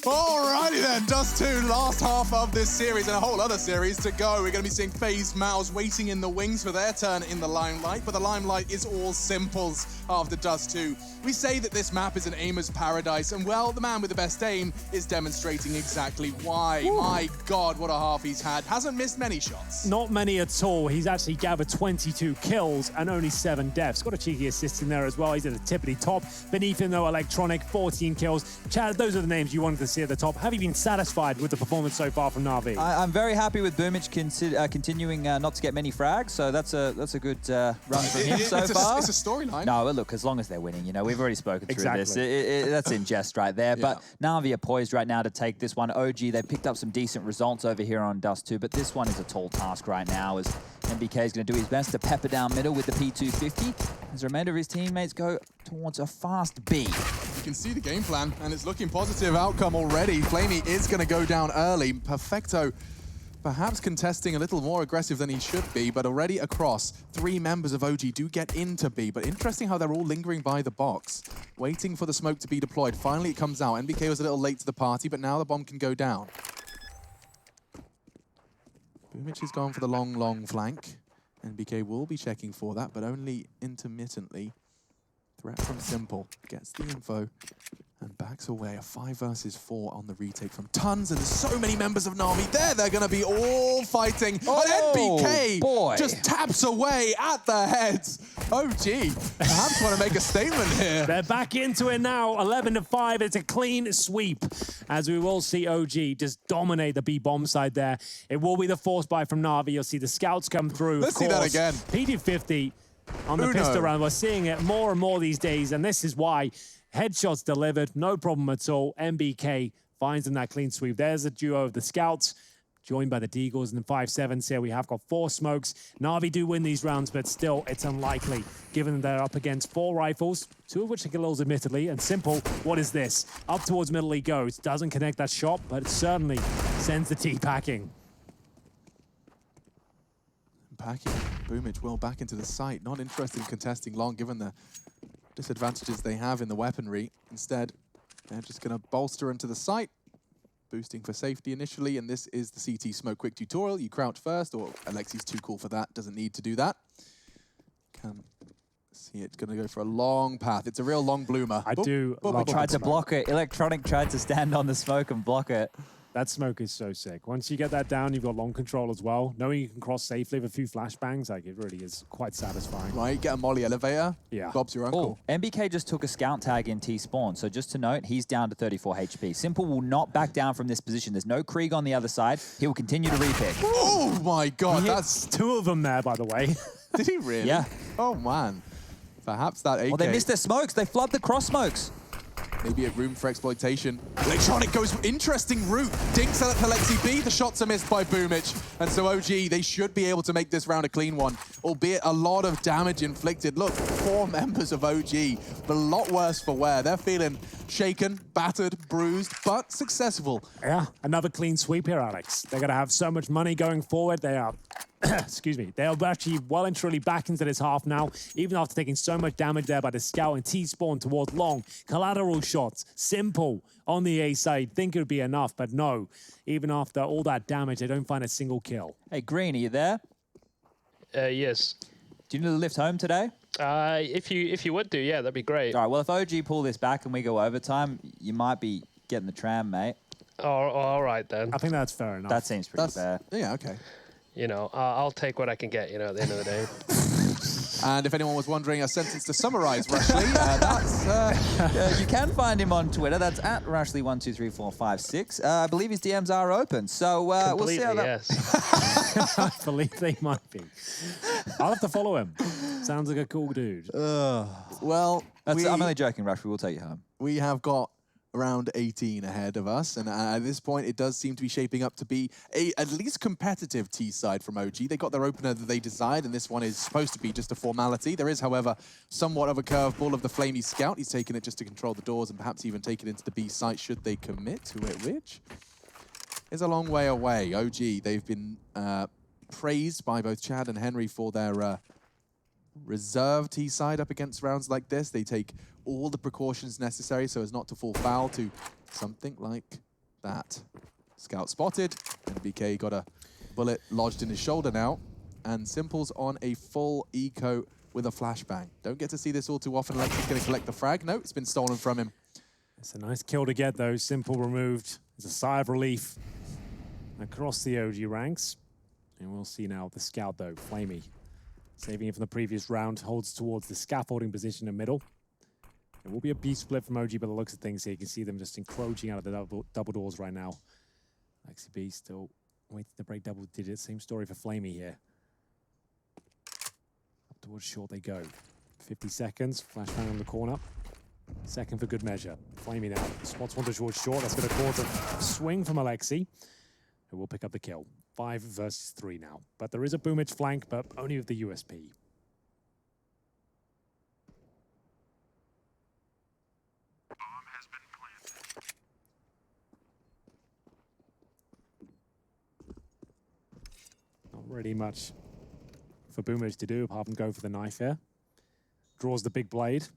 Alrighty then, Dust2, last half of this series and a whole other series to go. We're going to be seeing FaZe Mouse waiting in the wings for their turn in the limelight, but the limelight is all simples after Dust2. We say that this map is an aimer's paradise, and well, the man with the best aim is demonstrating exactly why. Ooh. My God, what a half he's had. Hasn't missed many shots. Not many at all. He's actually gathered 22 kills and only 7 deaths. Got a cheeky assist in there as well. He's at the tippity top. Beneath him, though, Electronic, 14 kills. Chad, those are the names you wanted to see at the top. Have you been satisfied with the performance so far from NAVI? I'm very happy with Boomich continuing not to get many frags, so that's a good run from him so far. It's a storyline. No, look, as long as they're winning, you know, we've already spoken through this. That's in jest right there. Yeah. But NAVI are poised right now to take this one. OG, they picked up some decent results over here on Dust2, but this one is a tall task right now as NBK is going to do his best to pepper down middle with the P250 as the remainder of his teammates go towards a fast B. You can see the game plan, and it's looking positive outcome already. Flamey is going to go down early. Perfecto perhaps contesting a little more aggressive than he should be, but already across, 3 members of OG do get into B. But interesting how they're all lingering by the box, waiting for the smoke to be deployed. Finally, it comes out. NBK was a little late to the party, but now the bomb can go down. Boomich has gone for the long, long flank. NBK will be checking for that, but only intermittently. Threat from Simple gets the info and backs away. A 5 versus 4 on the retake from Tons, and there's so many members of NAVI there. They're going to be all fighting. Oh, but NBK boy. just taps away at the heads. OG perhaps want to make a statement here. They're back into it now, 11-5. It's a clean sweep, as we will see OG just dominate the B bomb side there. It will be the force buy from NAVI. You'll see the scouts come through. Let's see that again. PD50 on the pistol round. We're seeing it more and more these days, and this is why. Headshots delivered, no problem at all. NBK finds them that clean sweep. There's a duo of the scouts, joined by the Deagles and the 5-7s here. We have got 4 smokes. NAVI do win these rounds, but still, it's unlikely, given they're up against 4 rifles, 2 of which are kills admittedly, and Simple, what is this? Up towards middle he goes. Doesn't connect that shot, but it certainly sends the T packing. Packing Boomich will back into the site. Not interested in contesting long, given the disadvantages they have in the weaponry. Instead, they're just going to bolster into the site, boosting for safety initially, and this is the CT Smoke quick tutorial. You crouch first, or Alexi's too cool for that, doesn't need to do that. Can see it's going to go for a long path. It's a real long bloomer. I tried to block it. Electronic tried to stand on the smoke and block it. That smoke is so sick. Once you get that down, you've got long control as well. Knowing you can cross safely with a few flashbangs, like it really is quite satisfying. Right, get a molly elevator. Yeah. Bob's your uncle. Oh, NBK just took a scout tag in T-spawn. So just to note, he's down to 34 HP. Simple will not back down from this position. There's no Krieg on the other side. He will continue to repick. Oh my God, that's 2 of them there, by the way. Did he really? Yeah. Oh man. Perhaps that AK. Well, they missed their smokes. They flood the cross smokes. Maybe a room for exploitation. Electronic goes interesting route. Dinks at Alexi B. The shots are missed by Boomich. And so OG, they should be able to make this round a clean one, albeit a lot of damage inflicted. Look, 4 members of OG, but a lot worse for wear. They're feeling shaken, battered, bruised, but successful. Yeah, another clean sweep here, Alex. They're going to have so much money going forward. They are, excuse me, they are actually well and truly back into this half now, even after taking so much damage there by the scout and T-spawn towards long. Collateral shots, Simple on the A side. Think it would be enough, but no. Even after all that damage, they don't find a single kill. Hey, Green, are you there? Yes. Do you need a lift home today? If you would do, yeah, that'd be great. All right, well, if OG pull this back and we go overtime, you might be getting the tram, mate. Oh, all right, then. I think that's fair enough. That seems pretty fair. Yeah, okay. You know, I'll take what I can get, you know, at the end of the day. And if anyone was wondering a sentence to summarize Rushley, that's... you can find him on Twitter. That's at Rushley123456. I believe his DMs are open, so we'll see how that... Yes. I believe they might be. I'll have to follow him. Sounds like a cool dude. Well, I'm only joking, Rushley. We'll take you home. We have got around 18 ahead of us, and at this point it does seem to be shaping up to be a at least competitive T side from OG. They got their opener that they desired, and this one is supposed to be just a formality. There is, however, somewhat of a curveball of the Flamey Scout. He's taken it just to control the doors and perhaps even take it into the B site should they commit to it, which is a long way away. OG, they've been praised by both Chad and Henry for their reserve T side up against rounds like this. They take all the precautions necessary so as not to fall foul to something like that. Scout spotted, and BK got a bullet lodged in his shoulder now, and Simple's on a full eco with a flashbang. Don't get to see this all too often. Lexi's going to collect the frag. No, it's been stolen from him. It's a nice kill to get, though. Simple removed. It's a sigh of relief across the OG ranks. And we'll see now the Scout, though. Flamey, saving it from the previous round, holds towards the scaffolding position in the middle. It will be a B split from OG by the looks of things here. You can see them just encroaching out of the double doors right now. Lexi B still waiting to break double digits. Same story for Flamey here. Up towards short they go. 50 seconds, flashbang on the corner. Second for good measure. Flamey now spots one towards short. That's going to cause a swing from Alexi, who will pick up the kill. 5 versus 3 now. But there is a boomage flank, but only with the USP. Not really much for boomage to do apart from go for the knife here. Draws the big blade.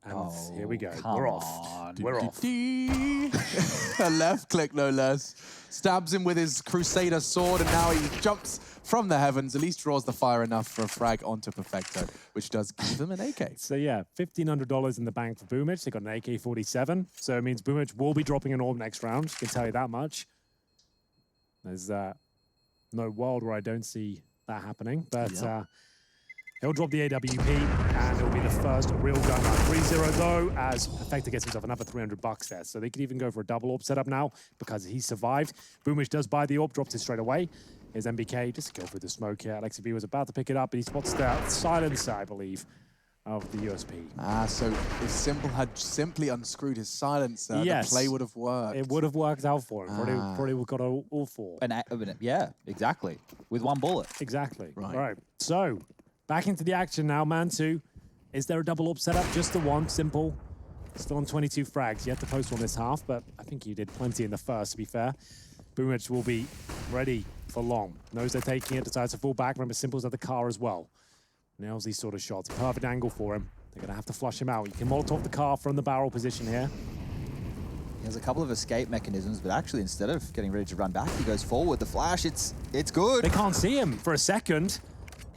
And here we go. We're off. We're off. A left click, no less. Stabs him with his Crusader sword, and now he jumps from the heavens. At least draws the fire enough for a frag onto Perfecto, which does give them an AK. So yeah, $1,500 in the bank for boomage. They got an AK-47. So it means boomage will be dropping an orb next round. I can tell you that much. There's no world where I don't see that happening. But he'll drop the AWP, and it'll be the first real gun. 3-0 though, as Perfecto gets himself another $300 there. So they could even go for a double orb setup now because he survived. Boomage does buy the orb, drops it straight away. Here's MBK, just to go through the smoke here. Alexi B was about to pick it up, but he spots the silencer, I believe, of the USP. So if Simple had simply unscrewed his silencer, yes, the play would have worked. It would have worked out for him. Probably would have got all four. Yeah, exactly. With one bullet. Exactly. Right. All right. So back into the action now, man 2. Is there a double orb setup? Just the one, Simple. Still on 22 frags. You have to post one this half, but I think you did plenty in the first, to be fair. Boomage will be ready for long. Knows they're taking it, decides to fall back. Remember, Simple's at the car as well. Nails these sort of shots. Perfect angle for him. They're going to have to flush him out. You can Molotov the car from the barrel position here. He has a couple of escape mechanisms, but actually, instead of getting ready to run back, he goes forward. The flash, it's good. They can't see him for a second.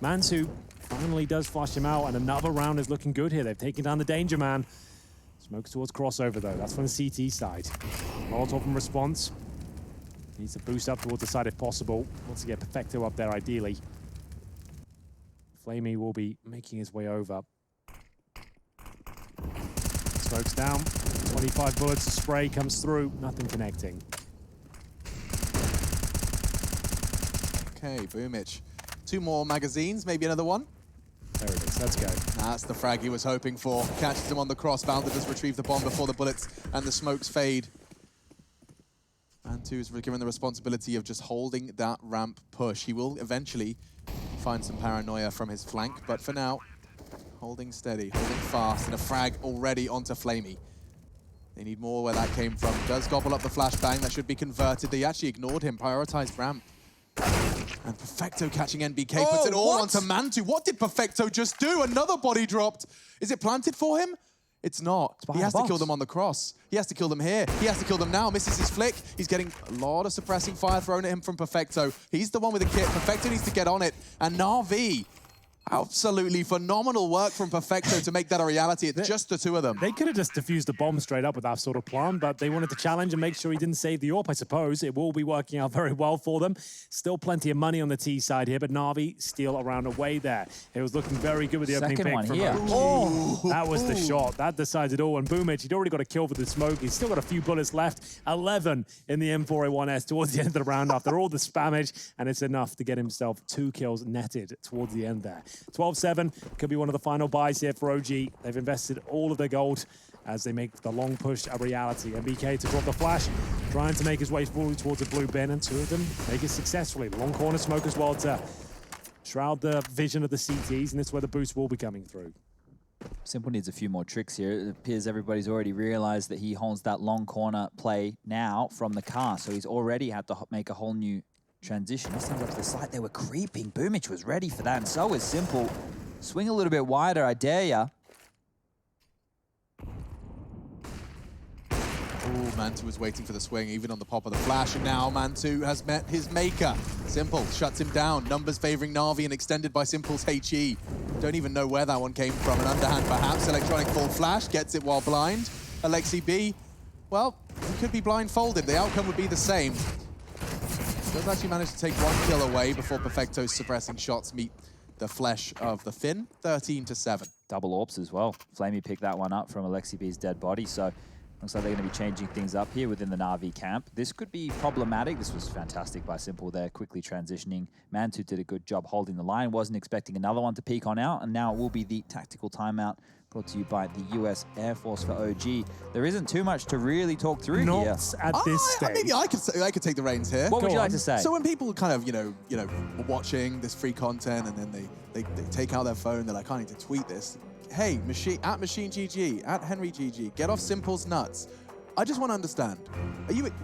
Mansu finally does flush him out, and another round is looking good here. They've taken down the Danger Man. Smokes towards crossover, though. That's from the CT side. Molotov in response. Needs to boost up towards the side if possible. Wants to get Perfecto up there, ideally. Flamey will be making his way over. Smokes down. 25 bullets. Spray comes through. Nothing connecting. Okay, Boomage. 2 more magazines, maybe another one. There it is. Let's go. That's the frag he was hoping for. Catches him on the cross. Bounder does retrieve the bomb before the bullets and the smokes fade. Mantu is given the responsibility of just holding that ramp push. He will eventually find some paranoia from his flank, but for now, holding steady, holding fast, and a frag already onto Flamey. They need more where that came from. Does gobble up the flashbang. That should be converted. They actually ignored him, prioritized ramp. And Perfecto catching NBK, puts it all onto Mantu. What did Perfecto just do? Another body dropped. Is it planted for him? It's not. He has to kill them on the cross. He has to kill them here. He has to kill them now. Misses his flick. He's getting a lot of suppressing fire thrown at him from Perfecto. He's the one with the kit. Perfecto needs to get on it. And NAVI, absolutely phenomenal work from Perfecto to make that a reality. It's just the 2 of them. They could have just defused the bomb straight up with that sort of plan, but they wanted to challenge and make sure he didn't save the AWP, I suppose. It will be working out very well for them. Still plenty of money on the T side here, but NAVI still around away there. It was looking very good with the opening pick from here. Oh, that was the shot. That decided it all. And Boomage, he'd already got a kill for the smoke. He's still got a few bullets left. 11 in the M4A1S towards the end of the round after all the spammage, and it's enough to get himself 2 kills netted towards the end there. 12-7. Could be one of the final buys here for OG. They've invested all of their gold as they make the long push a reality. MBK to drop the flash, trying to make his way forward towards the blue bin, and two of them make it successfully. Long corner smoke as well to shroud the vision of the CTs, and it's where the boost will be coming through. Simple needs a few more tricks here. It appears everybody's already realized that he holds that long corner play now from the car, so he's already had to make a whole new transition. This time's up to the side. They were creeping. Boomich was ready for that, and so is Simple. Swing a little bit wider, I dare ya. Oh, Mantu was waiting for the swing, even on the pop of the flash, and now Mantu has met his maker. Simple shuts him down. Numbers favoring Na'Vi and extended by Simple's HE. Don't even know where that one came from. An underhand perhaps. Electronic full flash, gets it while blind. Alexi B, well, he could be blindfolded. The outcome would be the same. Does actually manage to take one kill away before Perfecto's suppressing shots meet the flesh of the Finn. 13-7. Double AWPs as well. Flamey picked that one up from Alexi B's dead body, so looks like they're going to be changing things up here within the Na'Vi camp. This could be problematic. This was fantastic by Simple there, quickly transitioning. Mantu did a good job holding the line. Wasn't expecting another one to peek on out, and now it will be the tactical timeout brought to you by the US Air Force for OG. There isn't too much to really talk through Not here. at this stage. Maybe I could take the reins here. What would you like to say? So when people kind of, you know, are watching this free content and then they take out their phone, they're like, I need to tweet this. Hey, at Machine GG, at Henry GG, get off Simple's nuts. I just want to understand,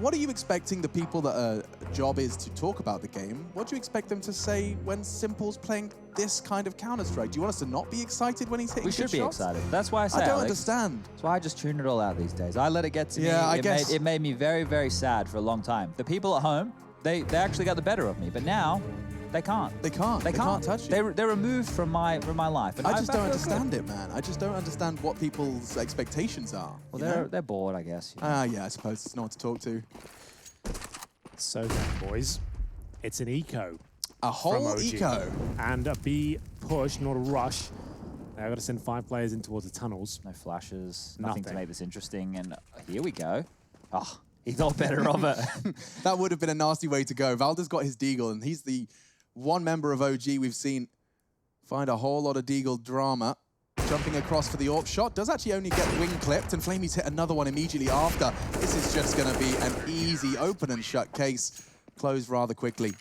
what are you expecting the people that job is to talk about the game? What do you expect them to say when Simple's playing this kind of Counter-Strike? Do you want us to not be excited when he's hitting We should good be shots? excited. That's why I say, I don't Alex, understand. that's why I just tune it all out these days. I let it get to me. Yeah, I guess. It made me very, very sad for a long time. The people at home, they actually got the better of me, but now they can't. They can't. They can't touch you. They're removed from my life. And I just don't feel good. understand it, man. I just don't understand what people's expectations are. Well, they're bored, I guess. You know? Yeah, I suppose it's no one to talk to. So then, boys, it's an eco. A whole from OG. eco. And a B push, not a rush. They've got to send 5 players in towards the tunnels. No flashes, nothing to Nothing. make this interesting, and here we go. Oh, he thought better of it. That would have been a nasty way to go. Valda's got his Deagle, and he's the one member of OG we've seen find a whole lot of Deagle drama. Jumping across for the AWP shot. Does actually only get wing clipped, and Flamey's hit another one immediately after. This is just going to be an easy open and shut case. Closed rather quickly.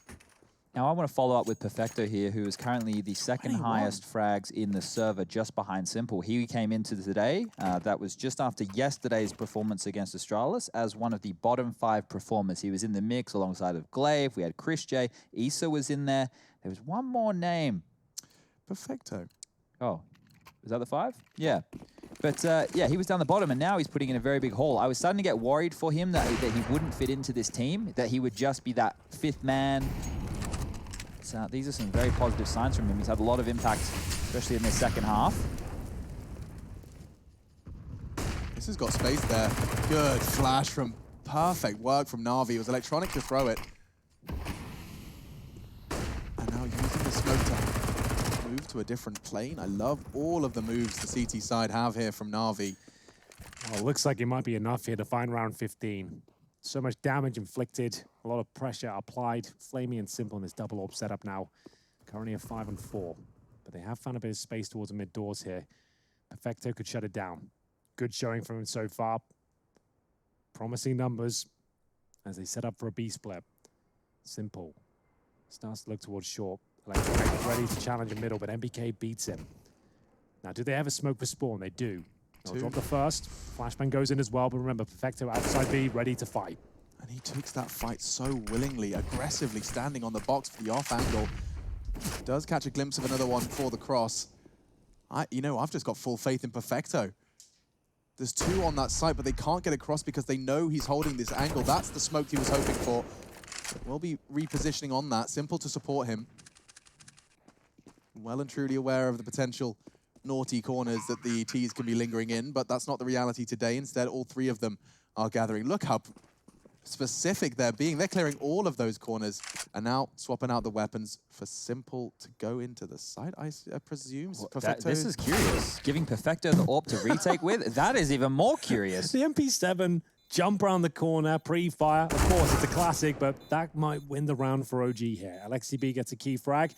Now I want to follow up with Perfecto here, who is currently the second 21. highest frags in the server, just behind Simple. He came into today, that was just after yesterday's performance against Astralis, as one of the bottom 5 performers. He was in the mix alongside of Glaive, we had Chris J, Issa was in there. There was one more name. Perfecto. Oh, is that the 5? Yeah. But yeah, he was down the bottom, and now he's putting in a very big haul. I was starting to get worried for him that he wouldn't fit into this team, that he would just be that 5th man. So these are some very positive signs from him. He's had a lot of impact, especially in the second half. This has got space there. Good flash from perfect work from Na'Vi. It was electronic to throw it. And now using the smoke to move to a different plane. I love all of the moves the CT side have here from Na'Vi. Well, looks like it might be enough here to find round 15. So much damage inflicted, a lot of pressure applied. Flamey and Simple in this double AWP setup now. Currently at 5 and 4. But they have found a bit of space towards the mid doors here. Perfecto could shut it down. Good showing from him so far. Promising numbers as they set up for a B split. Simple starts to look towards short. Electronic ready to challenge in middle, but MBK beats him. Now, do they have a smoke for spawn? They do. They'll drop the first. Flashbang goes in as well, but remember, Perfecto outside B, ready to fight. And he takes that fight so willingly, aggressively standing on the box for the off angle. Does catch a glimpse of another one for the cross. I've just got full faith in Perfecto. There's 2 on that site, but they can't get across because they know he's holding this angle. That's the smoke he was hoping for. We'll be repositioning on that. Simple to support him. Well and truly aware of the potential naughty corners that the Ts can be lingering in, but that's not the reality today. Instead, all 3 of them are gathering. Look how specific they're being. They're clearing all of those corners and now swapping out the weapons for Simple to go into the site, I presume. This is curious. Giving Perfecto the AWP to retake with, that is even more curious. The MP7 jump around the corner, pre-fire. Of course, it's a classic, but that might win the round for OG here. Alexi B gets a key frag.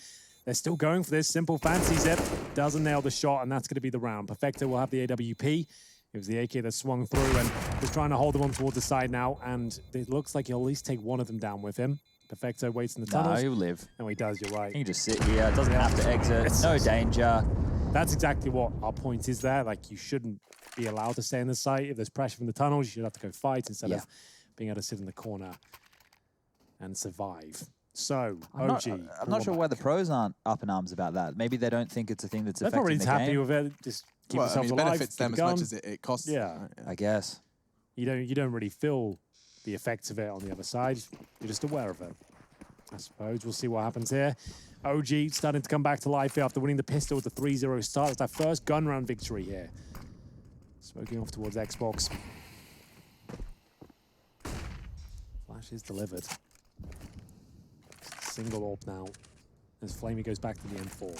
They're still going for this. Simple fancies it. Doesn't nail the shot, and that's going to be the round. Perfecto will have the AWP. It was the AK that swung through and was trying to hold them on towards the side now, and it looks like he'll at least take one of them down with him. Perfecto waits in the No, tunnels. he'll live. No, he does, you're right. He can just sit here, doesn't have to exit, no danger. That's exactly what our point is there. Like, you shouldn't be allowed to stay in the site. If there's pressure from the tunnels, you should have to go fight instead of being able to sit in the corner and survive. So, OG. I'm not sure why the pros aren't up in arms about that. Maybe they don't think it's a thing that's They're affecting probably the happy game. with it. Just keep Well, yourselves I mean, it alive. benefits them as much as it costs. Yeah. I guess. You don't really feel the effects of it on the other side. You're just aware of it. I suppose we'll see what happens here. OG starting to come back to life here after winning the pistol with the 3-0 start. It's our first gun round victory here. Smoking off towards Xbox. Flash is delivered. Single AWP now as Flamey goes back to the M4.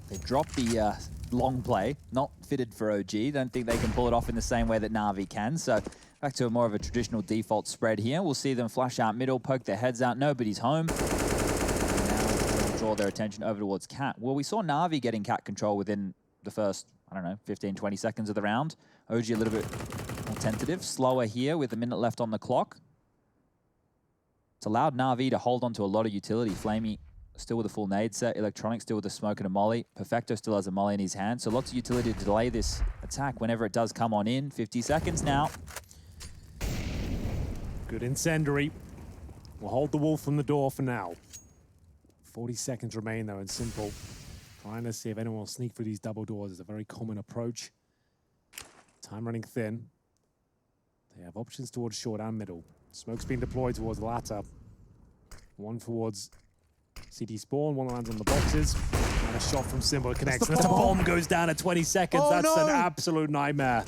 They dropped the long play, not fitted for OG. Don't think they can pull it off in the same way that Na'Vi can. So back to a more of a traditional default spread here. We'll see them flash out middle, poke their heads out. Nobody's home. And now they'll draw their attention over towards Cat. Well, we saw Na'Vi getting Cat control within the first, I don't know, 15, 20 seconds of the round. OG a little bit more tentative, slower here with a minute left on the clock. It's allowed Na'Vi to hold on to a lot of utility. Flamey still with a full nade set. Electronic still with a smoke and a molly. Perfecto still has a molly in his hand. So lots of utility to delay this attack whenever it does come on in. 50 seconds now. Good incendiary. We'll hold the wolf from the door for now. 40 seconds remain though, and Simple trying to see if anyone will sneak through these double doors is a very common approach. Time running thin. They have options towards short and middle. Smoke's being deployed towards the latter. One towards CD spawn, one lands on the boxes, and a shot from Simple connects. And the bomb goes down at 20 seconds. Oh, That's no. an absolute nightmare.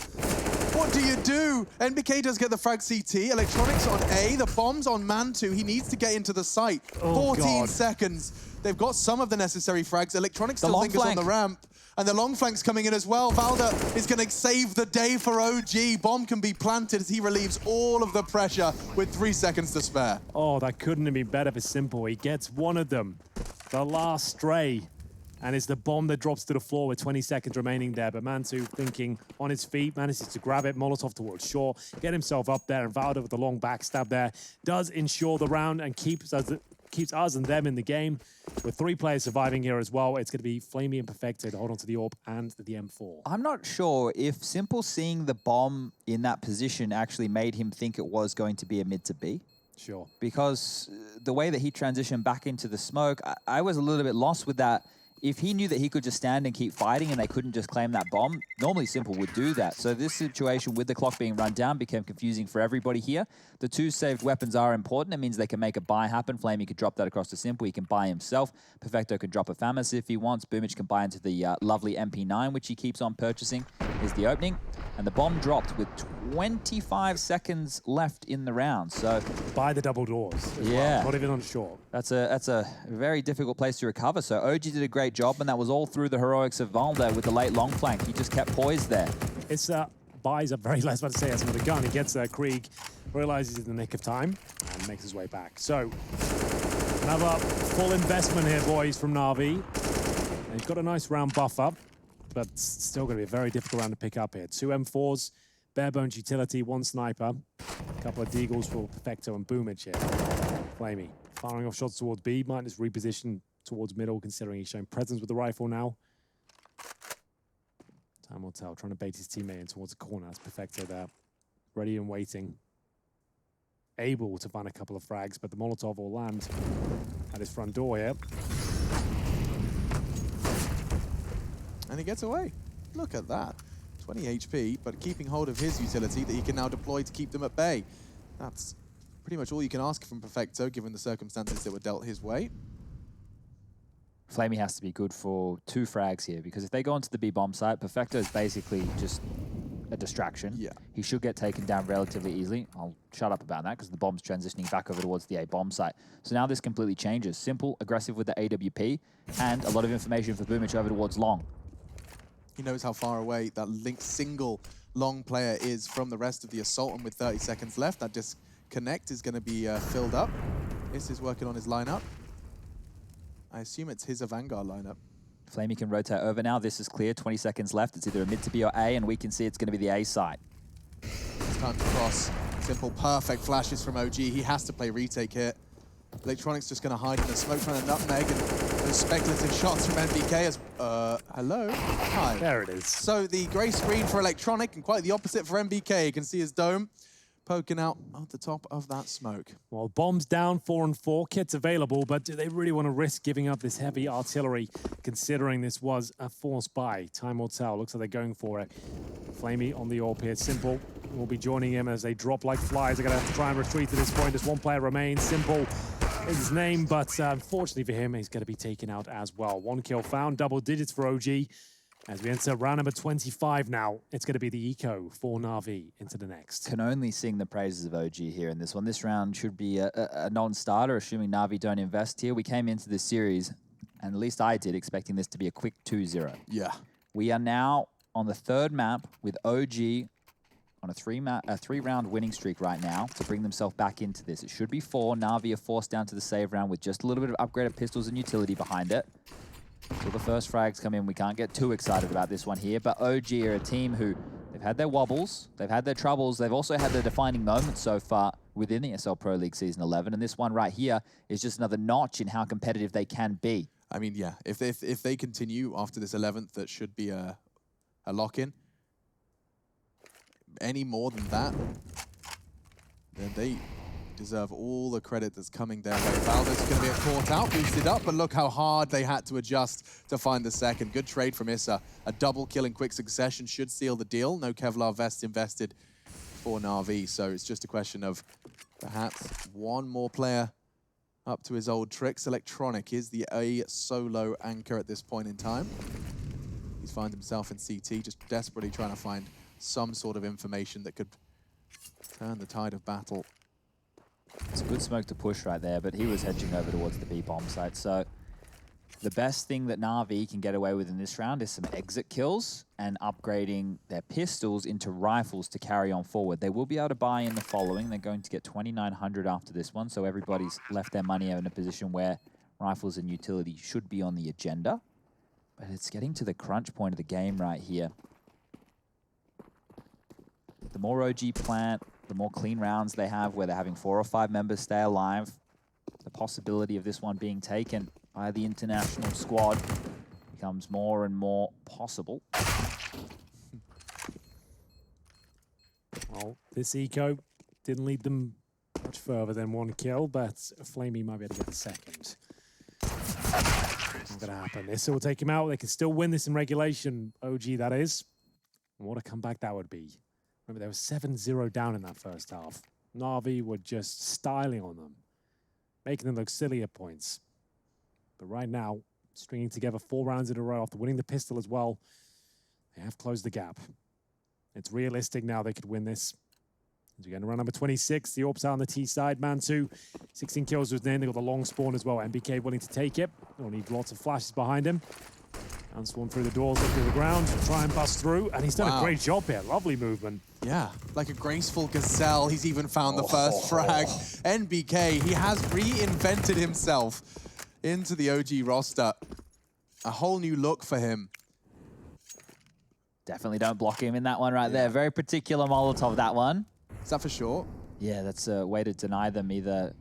What do you do? NBK does get the frag CT. Electronics on A. The bomb's on man 2. He needs to get into the site. Oh, 14 God. seconds. They've got some of the necessary frags. Electronics The still long lingers on flank. the ramp. And the long flank's coming in as well. Valda is going to save the day for OG. Bomb can be planted as he relieves all of the pressure with 3 seconds to spare. Oh, that couldn't have been better for Simple. He gets one of them, the last stray, and it's the bomb that drops to the floor with 20 seconds remaining there. But Mantu, thinking on his feet, manages to grab it. Molotov towards shore, get himself up there, and Valda with the long backstab there does ensure the round and keeps us and them in the game. With 3 players surviving here as well, it's going to be Flamey and Perfecto to hold on to the AWP and the M4. I'm not sure if Simple seeing the bomb in that position actually made him think it was going to be a mid to B. Sure. Because the way that he transitioned back into the smoke, I was a little bit lost with that. If he knew that he could just stand and keep fighting and they couldn't just claim that bomb, normally Simple would do that. So this situation with the clock being run down became confusing for everybody here. The 2 saved weapons are important. It means they can make a buy happen. Flamey could drop that across to Simple. He can buy himself. Perfecto can drop a Famas if he wants. Boomich can buy into the lovely MP9, which he keeps on purchasing. Here's the opening. And the bomb dropped with 25 seconds left in the round. So By the double doors as well, not even on short. that's a very difficult place to recover. So OG did a great job, and that was all through the heroics of Valda with the late long flank. He just kept poised there. It's buys up very less, about to say, has another gun. He gets Krieg, realizes he's in the nick of time, and makes his way back. So, another full investment here, boys, from Na'Vi. And he's got a nice round buffer, but still going to be a very difficult round to pick up here. 2 M4s, bare bones utility, 1 sniper, a couple of deagles for Perfecto and Boomich here. Flamey firing off shots towards B, might just reposition towards middle, considering he's showing presence with the rifle now. Time will tell, trying to bait his teammate in towards the corner. That's Perfecto there, ready and waiting. Able to find a couple of frags, but the Molotov will land at his front door here. And he gets away. Look at that. 20 HP, but keeping hold of his utility that he can now deploy to keep them at bay. That's pretty much all you can ask from Perfecto, given the circumstances that were dealt his way. Flamey has to be good for 2 frags here, because if they go onto the B bomb site, Perfecto is basically just a distraction. Yeah. He should get taken down relatively easily. I'll shut up about that because the bomb's transitioning back over towards the A bomb site. So now this completely changes. Simple, aggressive with the AWP, and a lot of information for Boomich over towards long. He knows how far away that single long player is from the rest of the assault, and with 30 seconds left, that disconnect is going to be filled up. This is working on his lineup. I assume it's his Vanguard lineup. Flamey can rotate over now. This is clear. 20 seconds left. It's either a mid to B or A, and we can see it's going to be the A side. It's time to cross. Simple, perfect flashes from OG. He has to play retake here. Electronic's just going to hide in the smoke, trying to nutmeg, and those speculative shots from NBK as... hello? Hi. There it is. So the grey screen for Electronic, and quite the opposite for NBK. You can see his dome poking out at the top of that smoke. Well, bombs down, 4 and 4, kits available, but do they really want to risk giving up this heavy artillery, considering this was a forced buy? Time will tell. Looks like they're going for it. Flamey on the AWP here. Simple will be joining him as they drop like flies. They're going to have to try and retreat at this point. Just one player remains. Simple is his name, but unfortunately for him, he's going to be taken out as well. 1 kill found, double digits for OG. As we enter round number 25 now, it's going to be the eco for Na'Vi into the next. Can only sing the praises of OG here in this one. This round should be a non-starter, assuming Na'Vi don't invest here. We came into this series, and at least I did, expecting this to be a quick 2-0. Yeah. We are now on the 3rd map with OG on a 3-round winning streak right now to bring themselves back into this. It should be 4. Na'Vi are forced down to the save round with just a little bit of upgraded pistols and utility behind it. Until the first frags come in, we can't get too excited about this one here, but OG are a team who, they've had their wobbles, they've had their troubles, they've also had their defining moments so far within the ESL Pro League Season 11, and this one right here is just another notch in how competitive they can be. I mean, yeah, if they continue after this 11th, that should be a lock-in. Any more than that, then they deserve all the credit that's coming their way. Valda's going to be caught out, boosted up, but look how hard they had to adjust to find the second. Good trade from Issa. A double kill in quick succession should seal the deal. No Kevlar vest invested for Na'Vi, so it's just a question of perhaps one more player up to his old tricks. Electronic is the A solo anchor at this point in time. He's found himself in CT, just desperately trying to find some sort of information that could turn the tide of battle. It's a good smoke to push right there, but he was hedging over towards the B-bomb site. So the best thing that Na'Vi can get away with in this round is some exit kills and upgrading their pistols into rifles to carry on forward. They will be able to buy in the following. They're going to get 2,900 after this one, so everybody's left their money in a position where rifles and utility should be on the agenda. But it's getting to the crunch point of the game right here. The more OG plant, the more clean rounds they have where they're having 4 or 5 members stay alive. The possibility of this one being taken by the international squad becomes more and more possible. Well, this eco didn't lead them much further than 1 kill, but Flamey might be able to get the second. Not going to happen. This will take him out. They can still win this in regulation, OG that is. And what a comeback that would be. Remember, they were 7-0 down in that first half. Na'Vi were just styling on them, making them look silly at points. But right now, stringing together 4 rounds in a row after winning the pistol as well, they have closed the gap. It's realistic now they could win this. As we get to round number 26, the AWP's out on the T side. Mantu, 16 kills was in. They got the long spawn as well. NBK willing to take it. They'll need lots of flashes behind him. And spawn through the doors, look through the ground, try and bust through. And he's done a great job here. Lovely movement. Yeah, like a graceful gazelle. He's even found the first frag. NBK, he has reinvented himself into the OG roster. A whole new look for him. Definitely don't block him in that one right there. Very particular Molotov, that one. Is that for sure? Yeah, that's a way to deny them either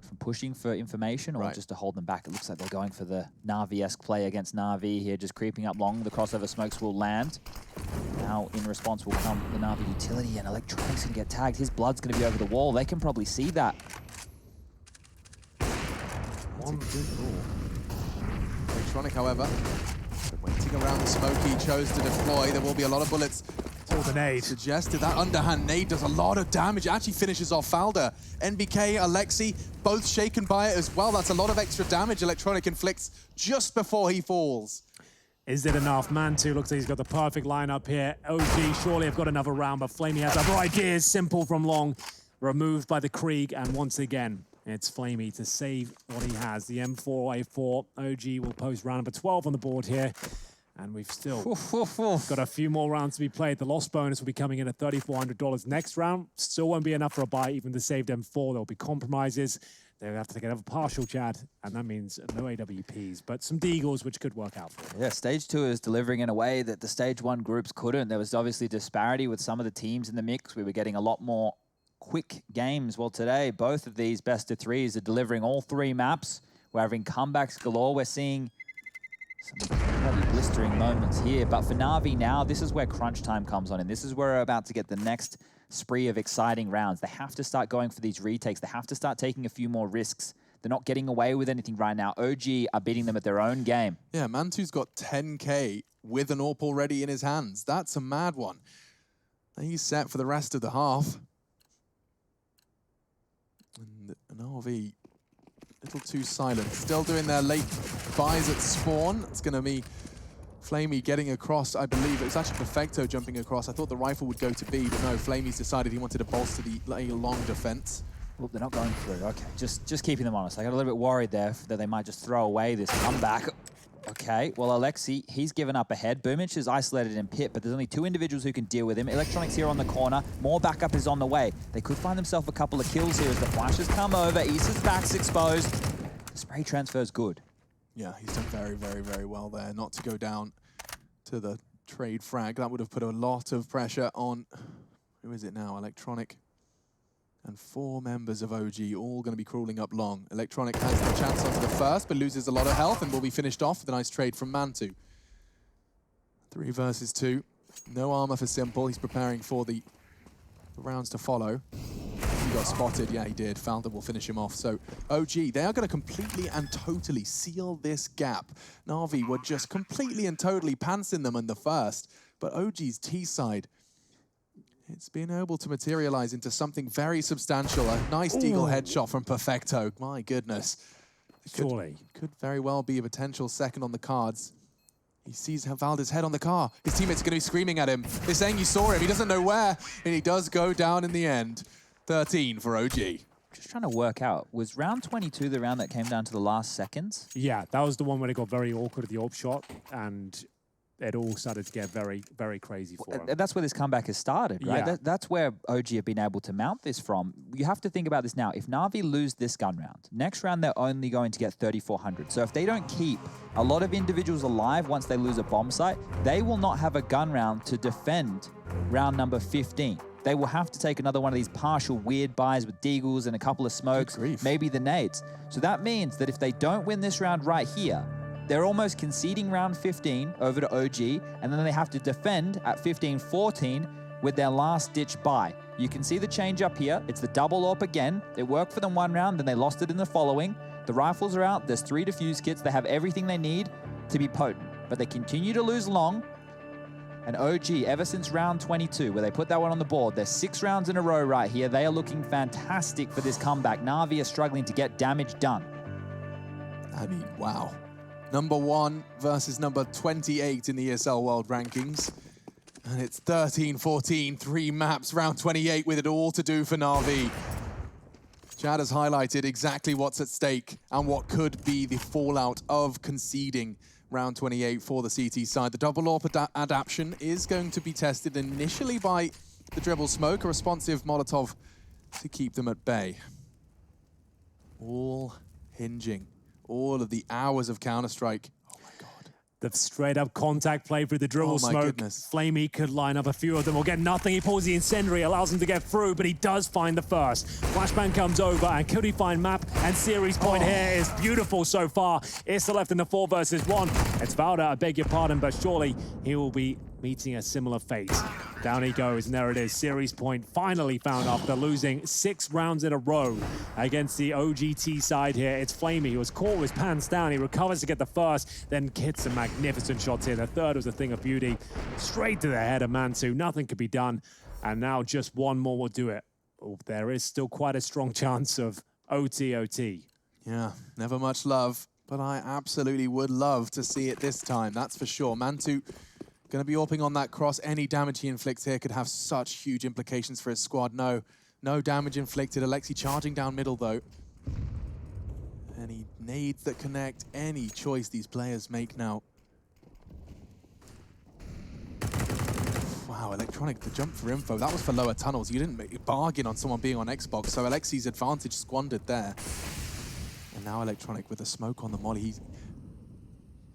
from pushing for information or just to hold them back. It looks like they're going for the Na'Vi-esque play against Na'Vi here, just creeping up long. The crossover smokes will land. Now, in response will come the Na'Vi utility, and Electronic's going to get tagged. His blood's going to be over the wall. They can probably see that. That's a good call. Electronic, however, waiting around the smoke he chose to deploy. There will be a lot of bullets. Oh, the nade. Suggested that underhand nade does a lot of damage. It actually finishes off Falda. NBK, Alexi, both shaken by it as well. That's a lot of extra damage Electronic inflicts just before he falls. Is it enough? Mantu looks like he's got the perfect lineup here. OG surely have got another round, but Flamey has other ideas. Simple from long, removed by the Krieg, and once again, it's Flamey to save what he has. The M4A4 OG will post round number 12 on the board here. And we've still got a few more rounds to be played. The loss bonus will be coming in at $3,400 next round. Still won't be enough for a buy, even the saved M4. There'll be compromises. They'll have to take another partial, Chad, and that means no AWPs, but some Deagles, which could work out for them. Yeah, Stage 2 is delivering in a way that the Stage 1 groups couldn't. There was obviously disparity with some of the teams in the mix. We were getting a lot more quick games. Well, today, both of these best of threes are delivering all 3 maps. We're having comebacks galore. We're seeing some bloody blistering moments here. But for NAVI now, this is where crunch time comes on, and this is where we're about to get the next spree of exciting rounds. They have to start going for these retakes. They have to start taking a few more risks. They're not getting away with anything right now. OG are beating them at their own game. Yeah, Mantu's got 10K with an AWP already in his hands. That's a mad one. He's set for the rest of the half. And an RV, a little too silent. Still doing their late buys at spawn. It's going to be Flamey getting across, I believe. It was actually Perfecto jumping across. I thought the rifle would go to B, but no, Flamey's decided he wanted to bolster the long defense. Well, they're not going through. Okay, just keeping them honest. I got a little bit worried there that they might just throw away this comeback. Okay, well, Alexi, he's given up ahead. Boomich is isolated in pit, but there's only 2 individuals who can deal with him. Electronics here on the corner. More backup is on the way. They could find themselves a couple of kills here as the flashes come over. Issa's back's exposed. The spray transfer's good. Yeah, he's done very, very, very well there not to go down to the trade frag. That would have put a lot of pressure on, who is it now? Electronic. And 4 members of OG all going to be crawling up long. Electronic has the chance onto the first, but loses a lot of health and will be finished off with a nice trade from Mantu. 3 versus 2. No armor for Simple. He's preparing for the rounds to follow. He got spotted. Yeah, he did. Founder will finish him off. So OG, they are going to completely and totally seal this gap. Na'Vi were just completely and totally pantsing them in the first. But OG's T side, it's been able to materialize into something very substantial. A nice Deagle headshot from Perfecto. My goodness. Surely. Could very well be a potential second on the cards. He sees Valda's head on the car. His teammates are going to be screaming at him. They're saying you saw him. He doesn't know where. And he does go down in the end. 13 for OG. Just trying to work out, was round 22 the round that came down to the last seconds? Yeah, that was the one where it got very awkward at the AWP shot, and it all started to get very, very crazy for him. That's where this comeback has started, right? Yeah. That's where OG have been able to mount this from. You have to think about this now. If Na'Vi lose this gun round, next round they're only going to get 3,400. So if they don't keep a lot of individuals alive once they lose a bomb site, they will not have a gun round to defend round number 15. They will have to take another one of these partial weird buys with Deagles and a couple of smokes, maybe the nades. So that means that if they don't win this round right here, they're almost conceding round 15 over to OG, and then they have to defend at 15-14 with their last-ditch buy. You can see the change up here. It's the double AWP again. It worked for them one round, then they lost it in the following. The rifles are out. There's 3 defuse kits. They have everything they need to be potent, but they continue to lose long. And OG, ever since round 22, where they put that one on the board, they're 6 rounds in a row right here. They are looking fantastic for this comeback. Na'Vi are struggling to get damage done. I mean, wow. Number 1 versus number 28 in the ESL World Rankings. And it's 13-14, 3 maps, round 28 with it all to do for Na'Vi. Chad has highlighted exactly what's at stake and what could be the fallout of conceding round 28 for the CT side. The double AWP adaptation is going to be tested initially by the dribble smoke, a responsive Molotov to keep them at bay. All hinging, all of the hours of Counter-Strike. Oh my God. The straight-up contact play through the dribble Oh my smoke. goodness. Flamey could line up a few of them or get nothing. He pulls the incendiary, allows him to get through, but he does find the first. Flashbang comes over, and could he find map? And series point here is beautiful so far. Issa left in the 4 versus 1. It's Valda, I beg your pardon, but surely he will be meeting a similar fate. Down he goes, and there it is. Series point finally found after losing 6 rounds in a row against the OGT side here. It's Flamey, who was caught with his pants down. He recovers to get the first, then hits some magnificent shots here. The third was a thing of beauty. Straight to the head of Mantu. Nothing could be done. And now just one more will do it. Oh, there is still quite a strong chance of OT. Yeah, never much love, but I absolutely would love to see it this time. That's for sure. Mantu going to be AWPing on that cross. Any damage he inflicts here could have such huge implications for his squad. No damage inflicted. Alexi charging down middle, though. Any nades that connect, any choice these players make now. Wow, Electronic, the jump for info. That was for lower tunnels. You didn't bargain on someone being on Xbox, so Alexi's advantage squandered there. And now Electronic with a smoke on the molly. He's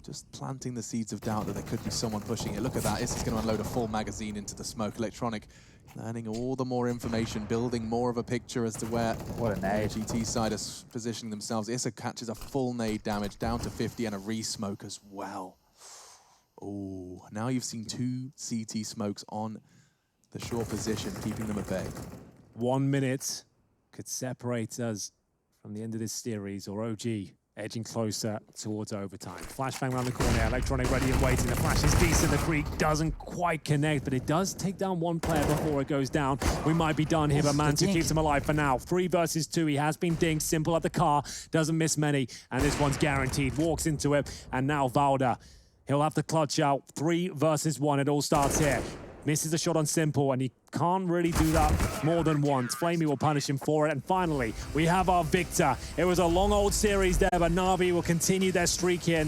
just planting the seeds of doubt that there could be someone pushing it. Look at that. This is going to unload a full magazine into the smoke. Electronic learning all the more information, building more of a picture as to where What a nade. GT side is positioning themselves. Issa catches a full nade damage down to 50 and a re-smoke as well. Oh, now you've seen 2 CT smokes on the short position, keeping them at bay. 1 minute could separate us from the end of this series, or OG edging closer towards overtime. Flashbang around the corner, Electronic ready and waiting. The flash is decent, the creek doesn't quite connect, but it does take down one player before it goes down. We might be done here, but Mantu keeps him alive for now. 3 versus 2, he has been dinged, Simple at the car, doesn't miss many, and this one's guaranteed. Walks into it, and now Valda, he'll have to clutch out. 3 versus 1, it all starts here. Misses a shot on Simple, and he can't really do that more than once. Flamey will punish him for it, and finally, we have our victor. It was a long old series there, but Navi will continue their streak here and